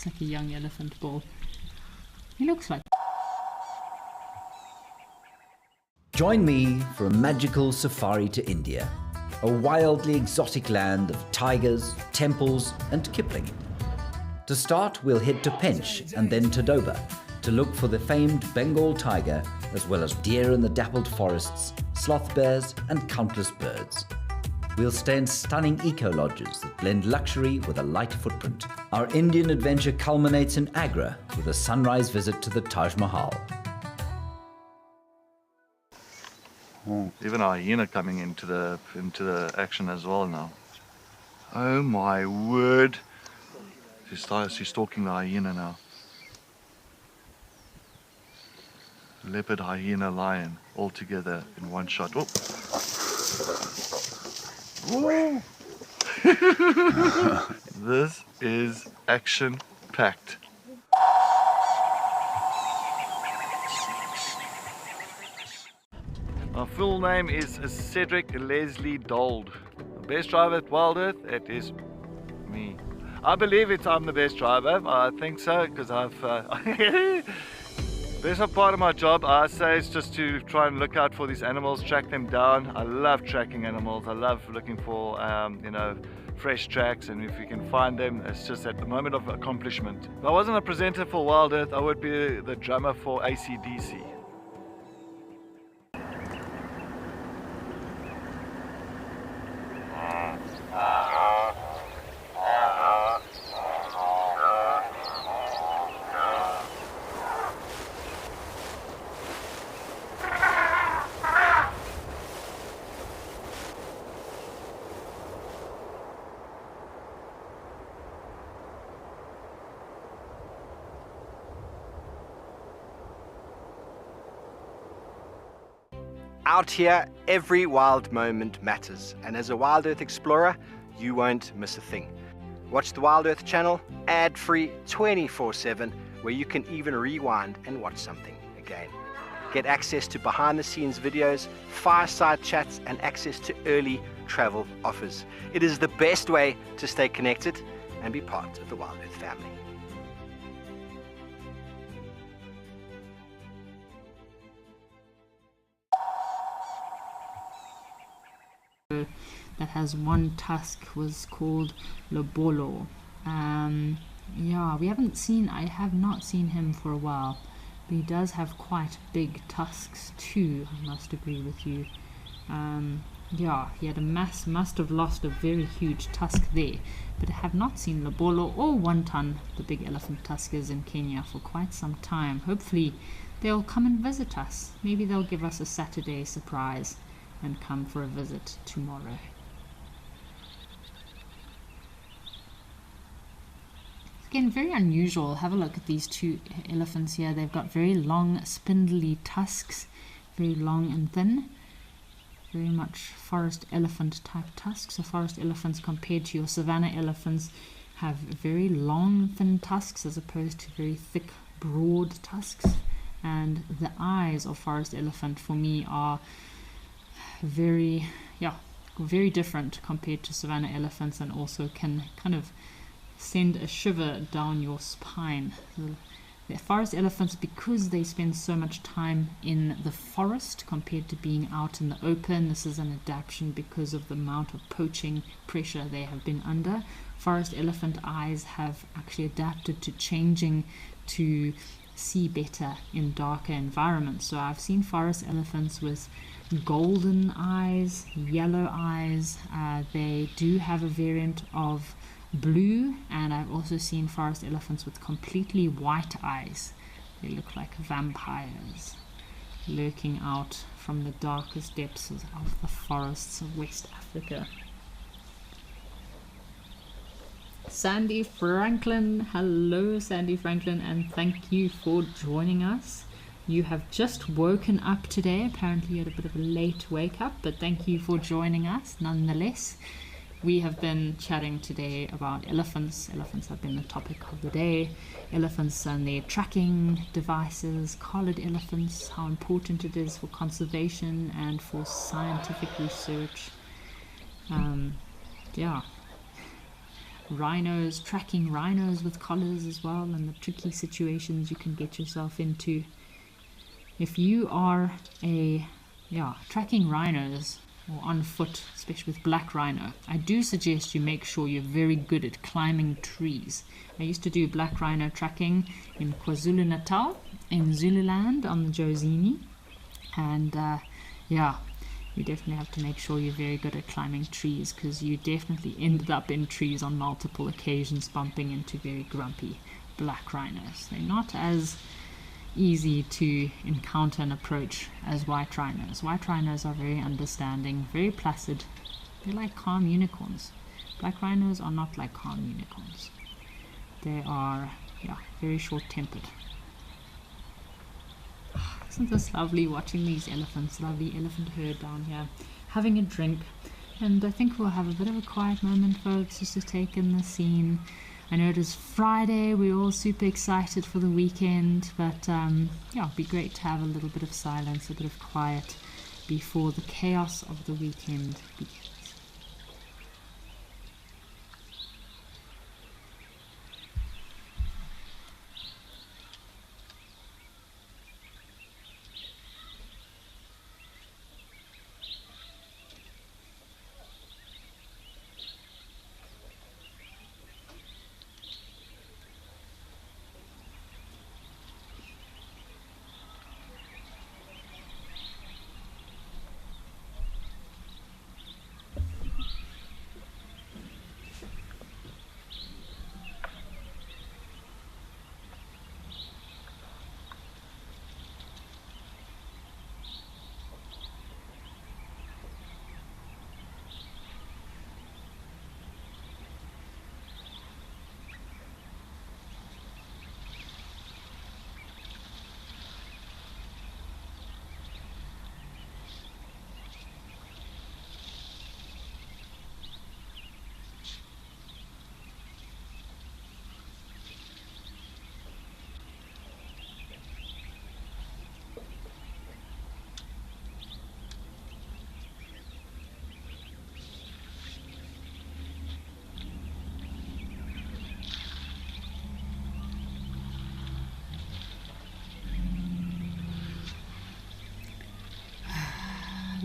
[SPEAKER 1] Like a young elephant bull. He looks like.
[SPEAKER 2] Join me for a magical safari to India, a wildly exotic land of tigers, temples and Kipling. To start, we'll head to Pench and then to Doba to look for the famed Bengal tiger, as well as deer in the dappled forests, sloth bears and countless birds. We'll stay in stunning eco-lodges that blend luxury with a light footprint. Our Indian adventure culminates in Agra with a sunrise visit to the Taj Mahal.
[SPEAKER 5] Oh, even a hyena coming into the action as well now. Oh my word! She's stalking the hyena now. Leopard, hyena, lion, all together in one shot. Oh. This is action-packed. My full name is Cedric Leslie Dold. The best driver at Wild Earth, it is me. I believe I'm the best driver. I think so, because best part of my job, I say, is just to try and look out for these animals, track them down. I love tracking animals. I love looking for, fresh tracks, and if you can find them, it's just at the moment of accomplishment. If I wasn't a presenter for Wild Earth, I would be the drummer for AC/DC.
[SPEAKER 15] Out here, every wild moment matters, and as a Wild Earth explorer, you won't miss a thing. Watch the Wild Earth channel, ad-free 24/7, where you can even rewind and watch something again. Get access to behind-the-scenes videos, fireside chats, and access to early travel offers. It is the best way to stay connected and be part of the Wild Earth family.
[SPEAKER 1] That has one tusk was called Lobolo. Yeah, I have not seen him for a while, but he does have quite big tusks too, I must agree with you. Yeah, he had must have lost a very huge tusk there, but I have not seen Lobolo or Wonton, the big elephant tuskers in Kenya, for quite some time. Hopefully they'll come and visit us. Maybe they'll give us a Saturday surprise and come for a visit tomorrow. Again, very unusual. Have a look at these two elephants here. They've got very long, spindly tusks, very long and thin. Very much forest elephant type tusks. So forest elephants compared to your savanna elephants have very long, thin tusks as opposed to very thick, broad tusks. And the eyes of forest elephant for me are very different compared to savanna elephants, and also can kind of send a shiver down your spine. The forest elephants, because they spend so much time in the forest compared to being out in the open, this is an adaptation because of the amount of poaching pressure they have been under. Forest elephant eyes have actually adapted to changing to see better in darker environments. So I've seen forest elephants with golden eyes, yellow eyes. They do have a variant of blue, and I've also seen forest elephants with completely white eyes. They look like vampires lurking out from the darkest depths of the forests of West Africa. Sandy Franklin, hello Sandy Franklin, and thank you for joining us. You have just woken up today. Apparently you had a bit of a late wake up, but thank you for joining us nonetheless. We have been chatting today about elephants. Elephants have been the topic of the day. Elephants and their tracking devices, collared elephants, how important it is for conservation and for scientific research. Rhinos, tracking rhinos with collars as well, and the tricky situations you can get yourself into. If you are tracking rhinos or on foot, especially with black rhino, I do suggest you make sure you're very good at climbing trees. I used to do black rhino tracking in KwaZulu-Natal, in Zululand on the Jozini, and you definitely have to make sure you're very good at climbing trees, because you definitely ended up in trees on multiple occasions bumping into very grumpy black rhinos. They're not as easy to encounter and approach as white rhinos. White rhinos are very understanding, very placid. They're like calm unicorns. Black rhinos are not like calm unicorns. They are very short-tempered. Isn't this lovely, watching these elephants, lovely elephant herd down here, having a drink. And I think we'll have a bit of a quiet moment, folks, just to take in the scene. I know it is Friday, we're all super excited for the weekend, but it'd be great to have a little bit of silence, a bit of quiet before the chaos of the weekend begins.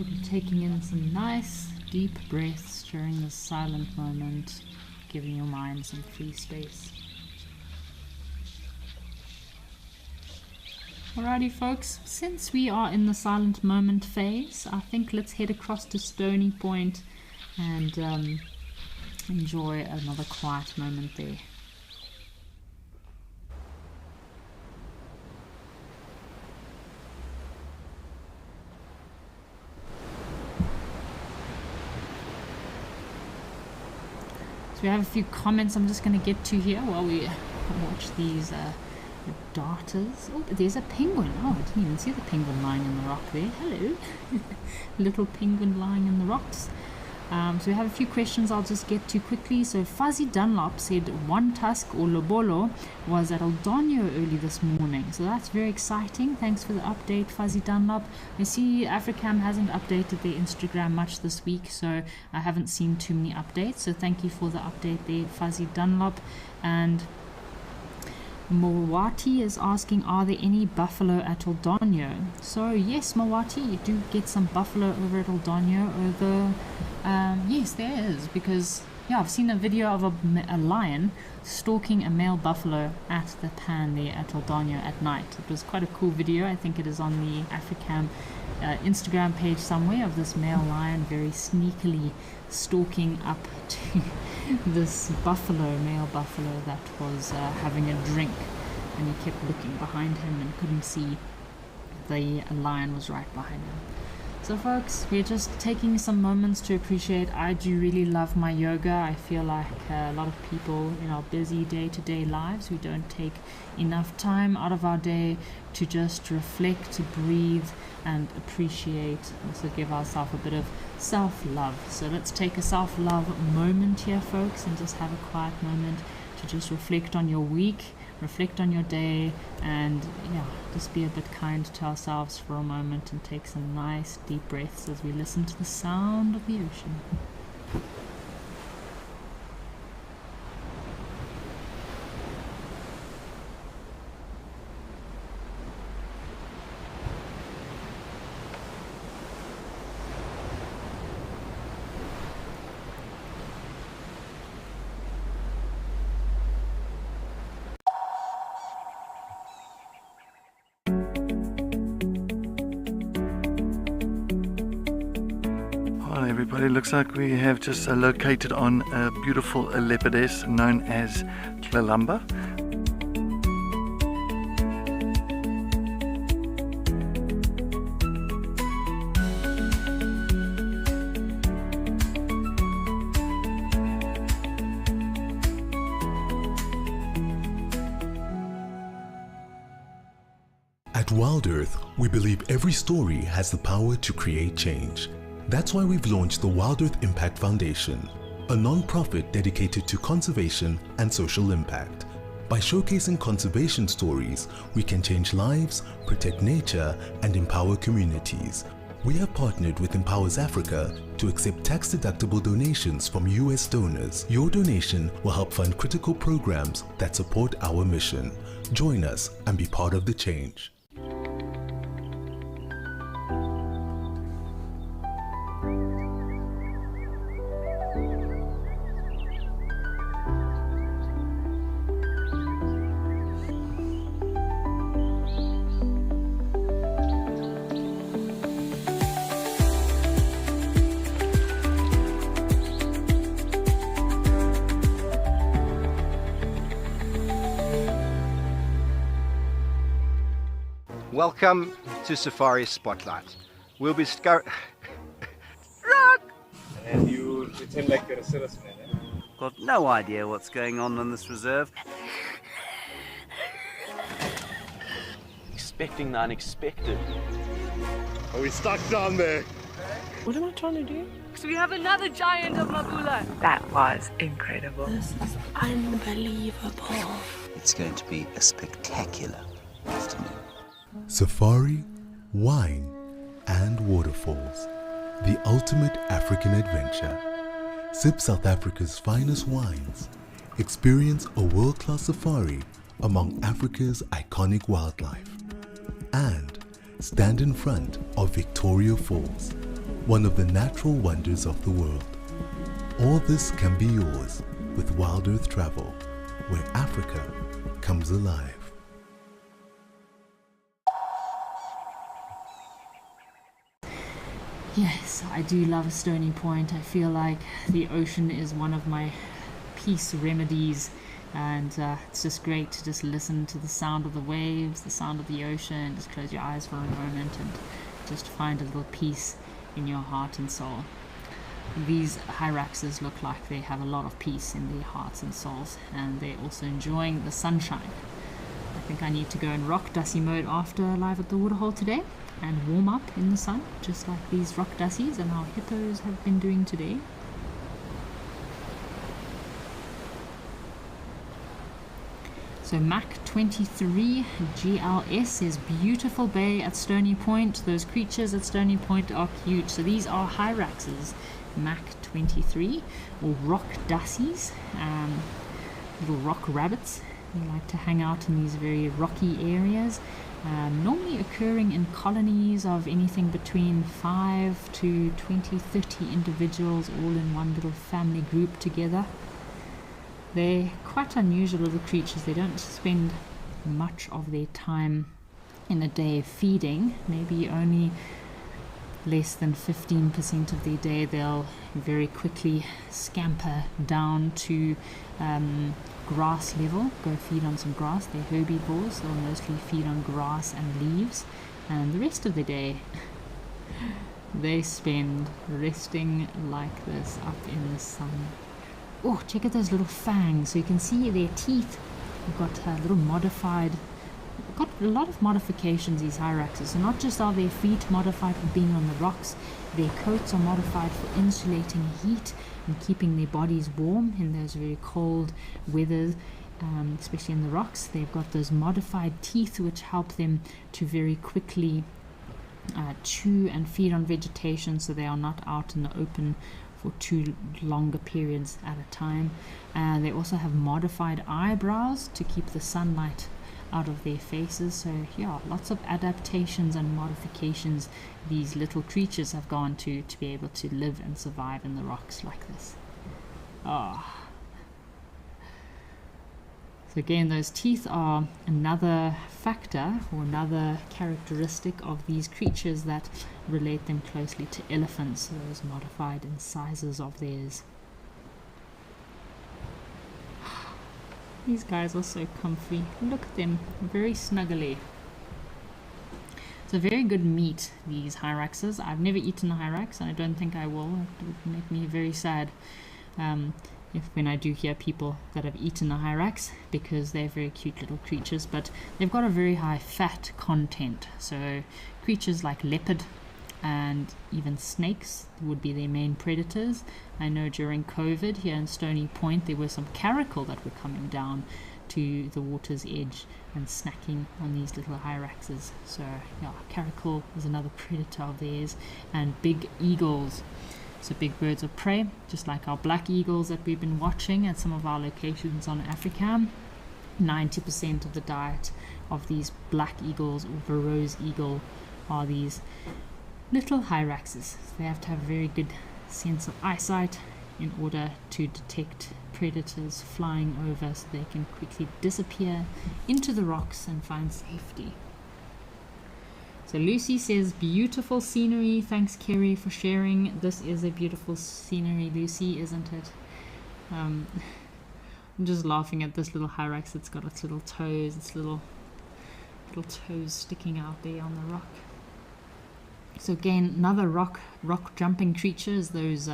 [SPEAKER 1] hope you're taking in some nice deep breaths during this silent moment, giving your mind some free space. Alrighty folks, since we are in the silent moment phase, I think let's head across to Stony Point and enjoy another quiet moment there. So we have a few comments I'm just going to get to here while we watch these darters. Oh, there's a penguin. Oh, I didn't even see the penguin lying in the rock there. Hello. Little penguin lying in the rocks. So we have a few questions I'll just get to quickly. So Fuzzy Dunlop said One Tusk or Lobolo was at Aldonio early this morning. So that's very exciting. Thanks for the update, Fuzzy Dunlop. I see Africam hasn't updated their Instagram much this week, so I haven't seen too many updates. So thank you for the update there, Fuzzy Dunlop. And Mawati is asking, are there any buffalo at Aldonio? So yes, Mawati, you do get some buffalo over at Aldonio, although yes, there is, because yeah, I've seen a video of a lion stalking a male buffalo at the pan there at Aldonio at night. It was quite a cool video. I think it is on the Africam Instagram page somewhere, of this male lion very sneakily stalking up to this male buffalo that was having a drink, and he kept looking behind him and couldn't see the lion was right behind him. So folks, we're just taking some moments to appreciate. I do really love my yoga. I feel like a lot of people in our busy day-to-day lives, we don't take enough time out of our day to just reflect, to breathe and appreciate, also give ourselves a bit of self-love. So let's take a self-love moment here, folks, and just have a quiet moment to just reflect on your week, reflect on your day, and yeah, just be a bit kind to ourselves for a moment and take some nice deep breaths as we listen to the sound of the ocean.
[SPEAKER 16] Well, everybody, looks like we have just located on a beautiful leopardess known as Tlalamba.
[SPEAKER 3] At Wild Earth, we believe every story has the power to create change. That's why we've launched the Wild Earth Impact Foundation, a non-profit dedicated to conservation and social impact. By showcasing conservation stories, we can change lives, protect nature, and empower communities. We have partnered with Empowers Africa to accept tax-deductible donations from US donors. Your donation will help fund critical programs that support our mission. Join us and be part of the change.
[SPEAKER 15] Welcome to Safari Spotlight. We'll be
[SPEAKER 6] And you pretend like you're a serious man, eh?
[SPEAKER 7] Got no idea what's going on in this reserve.
[SPEAKER 17] Expecting the unexpected.
[SPEAKER 9] Are we stuck down there?
[SPEAKER 11] What am I trying to do? So we have another giant of Mabula.
[SPEAKER 10] That was incredible. This is unbelievable.
[SPEAKER 14] It's going to be a spectacular afternoon.
[SPEAKER 3] Safari, wine, and waterfalls. The ultimate African adventure. Sip South Africa's finest wines. Experience a world-class safari among Africa's iconic wildlife. And stand in front of Victoria Falls, one of the natural wonders of the world. All this can be yours with Wild Earth Travel, where Africa comes alive.
[SPEAKER 1] Yes, I do love Stony Point. I feel like the ocean is one of my peace remedies, and it's just great to just listen to the sound of the waves, the sound of the ocean, just close your eyes for a moment and just find a little peace in your heart and soul. These hyraxes look like they have a lot of peace in their hearts and souls, and they're also enjoying the sunshine. I think I need to go in rock dussy mode after live at the waterhole today and warm up in the sun, just like these rock dussies and our hippos have been doing today. So Mac 23 GLS is beautiful bay at Stony Point. Those creatures at Stony Point are cute. So these are hyraxes, Mac 23, or rock dussies, little rock rabbits. They like to hang out in these very rocky areas, normally occurring in colonies of anything between 5 to 20, 30 individuals all in one little family group together. They're quite unusual little creatures. They don't spend much of their time in a day feeding, maybe only less than 15% of their day. They'll very quickly scamper down to grass level, go feed on some grass. They're herbivores, they'll mostly feed on grass and leaves, and the rest of the day they spend resting like this up in the sun. Oh, check out those little fangs. So you can see their teeth. They've got a little modified, got a lot of modifications, these hyraxes. So not just are their feet modified for being on the rocks, their coats are modified for insulating heat and keeping their bodies warm in those very cold weathers, especially in the rocks. They've got those modified teeth which help them to very quickly chew and feed on vegetation, so they are not out in the open for too longer periods at a time. They also have modified eyebrows to keep the sunlight out of their faces. So yeah, lots of adaptations and modifications these little creatures have gone to be able to live and survive in the rocks like this. So again, those teeth are another factor or another characteristic of these creatures that relate them closely to elephants, those modified incisors of theirs. These guys are so comfy. Look at them, very snuggly. It's a very good meat, these hyraxes. I've never eaten a hyrax, and I don't think I will. It would make me very sad when I do hear people that have eaten a hyrax, because they're very cute little creatures, but they've got a very high fat content. So creatures like leopard and even snakes would be their main predators. I know during COVID here in Stony Point there were some caracal that were coming down to the water's edge and snacking on these little hyraxes. So yeah, caracal is another predator of theirs, and big eagles. So big birds of prey, just like our black eagles that we've been watching at some of our locations on Africa. 90% of the diet of these black eagles or Verreaux's eagle are these little hyraxes. So they have to have a very good sense of eyesight in order to detect predators flying over, so they can quickly disappear into the rocks and find safety. So Lucy says, beautiful scenery. Thanks, Kerry, for sharing. This is a beautiful scenery, Lucy, isn't it? I'm just laughing at this little hyrax. It's got its little toes, toes sticking out there on the rock. So again, another rock jumping creature is those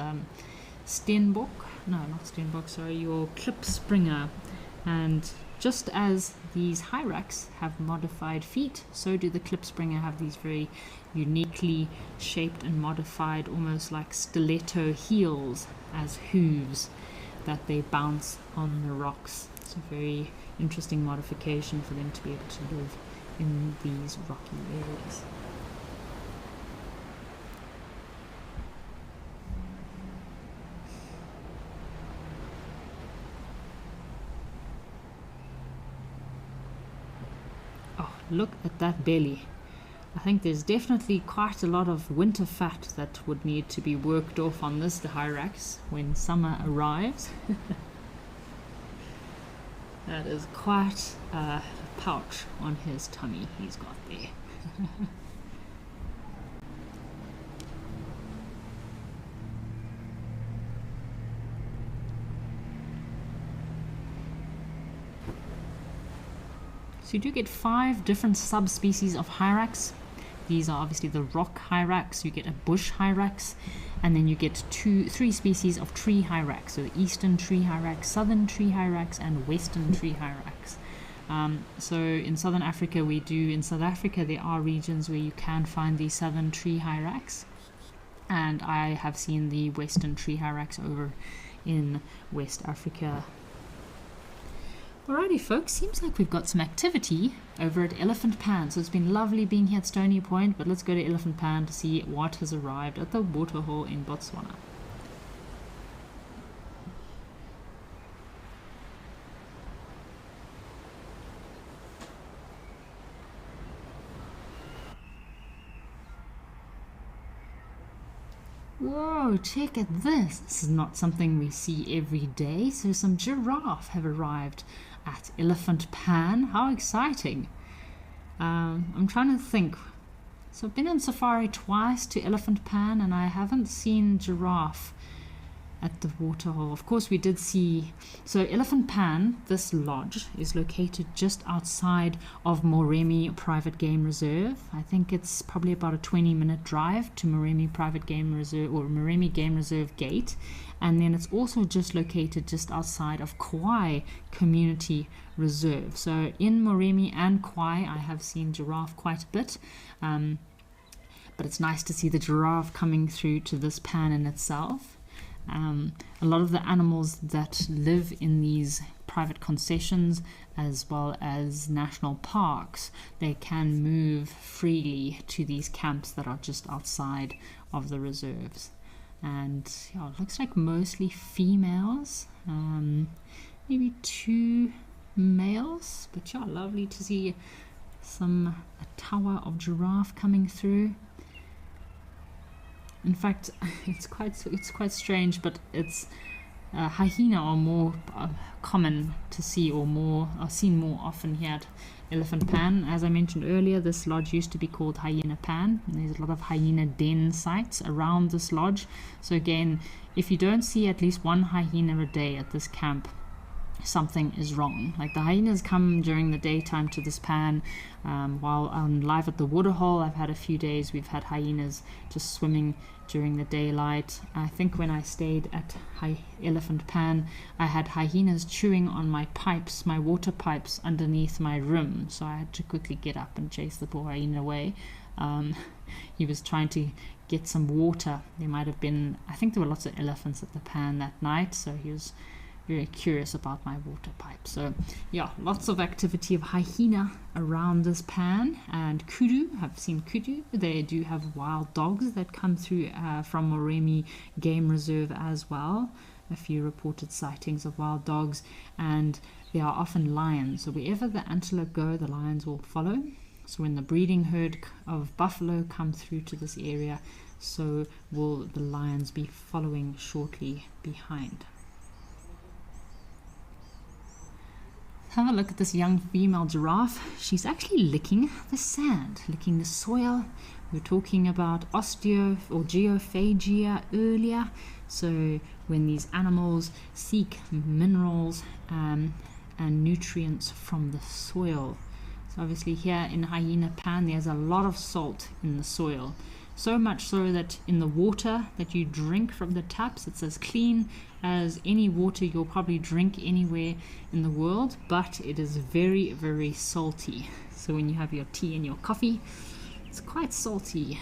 [SPEAKER 1] Steenbok. No, not Steenbok, sorry, your klipspringer. And just as these hyrax have modified feet, so do the klipspringer have these very uniquely shaped and modified, almost like stiletto heels as hooves that they bounce on the rocks. It's a very interesting modification for them to be able to live in these rocky areas. Look at that belly. I think there's definitely quite a lot of winter fat that would need to be worked off on this Hyrax when summer arrives. That is quite a pouch on his tummy he's got there. So you do get 5 different subspecies of Hyrax. These are obviously the rock Hyrax, you get a bush Hyrax, and then you get 3 species of tree Hyrax. So the eastern tree Hyrax, southern tree Hyrax, and western tree Hyrax. So in southern Africa in South Africa there are regions where you can find the southern tree Hyrax. And I have seen the western tree Hyrax over in West Africa. Alrighty folks, seems like we've got some activity over at Elephant Pan. So it's been lovely being here at Stony Point, but let's go to Elephant Pan to see what has arrived at the waterhole in Botswana. Whoa, check at this. This is not something we see every day. So some giraffe have arrived at Elephant Pan. How exciting. I'm trying to think. So I've been on safari twice to Elephant Pan and I haven't seen giraffe at the waterhole. Of course we did see, so Elephant Pan, this lodge, is located just outside of Moremi Private Game Reserve. I think it's probably about a 20-minute drive to Moremi Private Game Reserve, or Moremi Game Reserve Gate, and then it's also just located just outside of Kauai Community Reserve. So in Moremi and Kauai I have seen giraffe quite a bit, but it's nice to see the giraffe coming through to this pan in itself. A lot of the animals that live in these private concessions as well as national parks, they can move freely to these camps that are just outside of the reserves. And yeah, it looks like mostly females, maybe 2 males, but yeah, lovely to see a tower of giraffe coming through. In fact, it's quite strange, but it's hyena are more common to see, or are seen more often here at Elephant Pan. As I mentioned earlier, this lodge used to be called Hyena Pan. There's a lot of hyena den sites around this lodge. So again, if you don't see at least 1 hyena a day at this camp, something is wrong. Like the hyenas come during the daytime to this pan, while I'm live at the waterhole. I've had a few days we've had hyenas just swimming during the daylight. I think when I stayed at Elephant Pan, I had hyenas chewing on my pipes, my water pipes underneath my room, so I had to quickly get up and chase the poor hyena away. He was trying to get some water. There might have been, I think there were lots of elephants at the pan that night, so he was very curious about my water pipe. So yeah, lots of activity of hyena around this pan. And kudu, I've seen kudu. They do have wild dogs that come through from Moremi Game Reserve as well. A few reported sightings of wild dogs, and there are often lions. So wherever the antelope go, the lions will follow. So when the breeding herd of buffalo come through to this area, so will the lions be following shortly behind. Have a look at this young female giraffe. She's actually licking the sand, licking the soil. We were talking about geophagia earlier. So when these animals seek minerals and nutrients from the soil. So obviously here in Hyena Pan there's a lot of salt in the soil. So much so that in the water that you drink from the taps, it's as clean as any water you'll probably drink anywhere in the world, but it is very, very salty. So when you have your tea and your coffee, it's quite salty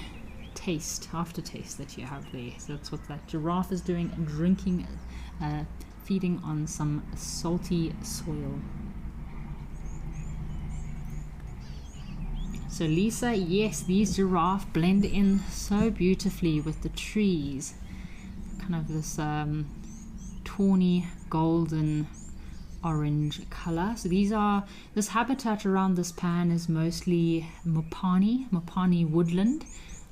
[SPEAKER 1] aftertaste that you have there. So that's what that giraffe is doing, drinking, feeding on some salty soil. So Lisa, yes, these giraffe blend in so beautifully with the trees. Kind of this tawny golden orange color. So this habitat around this pan is mostly Mopani woodland.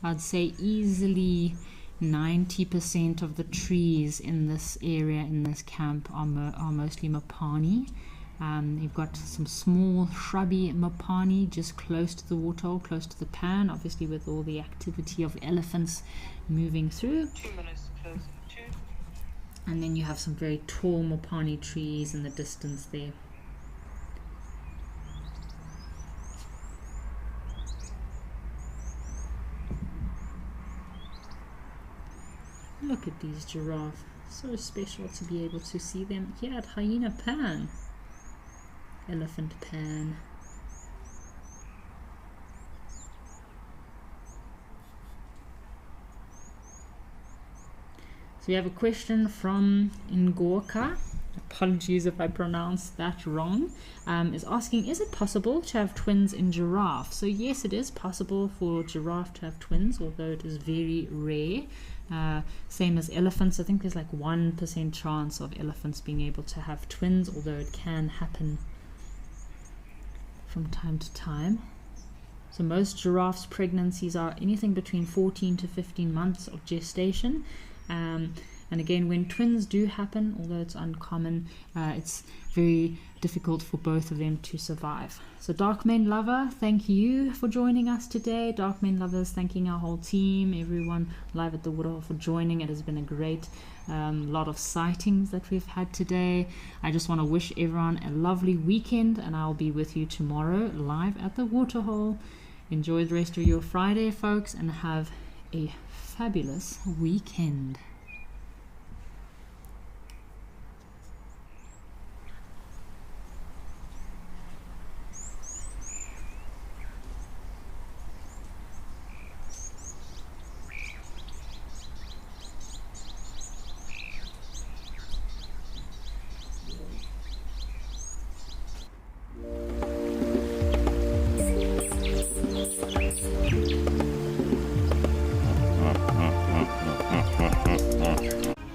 [SPEAKER 1] I'd say easily 90% of the trees in this area, in this camp, are mostly Mopani. You've got some small shrubby Mopani just close to the waterhole, close to the pan, obviously with all the activity of elephants moving through.
[SPEAKER 11] 2 minutes closer.
[SPEAKER 1] And then you have some very tall Mopani trees in the distance there. Look at these giraffes. So special to be able to see them here at Hyena Pan. Elephant Pan. So we have a question from Ngorka. Apologies if I pronounced that wrong. Is asking, is it possible to have twins in giraffe? So yes, it is possible for giraffe to have twins, although it is very rare. Same as elephants. I think there's like 1% chance of elephants being able to have twins, although it can happen from time to time. So most giraffes' pregnancies are anything between 14 to 15 months of gestation. And again, when twins do happen, although it's uncommon, it's very difficult for both of them to survive. So Darkmane Lover, thank you for joining us today. Darkmane Lovers, thanking our whole team, everyone live at the Waterhole for joining. It has been a great lot of sightings that we've had today. I just want to wish everyone a lovely weekend, and I'll be with you tomorrow live at the Waterhole. Enjoy the rest of your Friday, folks, and have a fabulous weekend.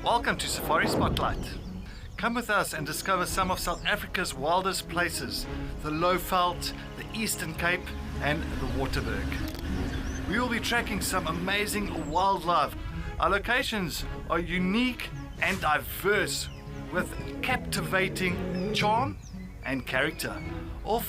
[SPEAKER 16] Welcome to Safari Spotlight. Come with us and discover some of South Africa's wildest places, the Lowveld, the Eastern Cape and the Waterberg. We will be tracking some amazing wildlife. Our locations are unique and diverse with captivating charm and character, all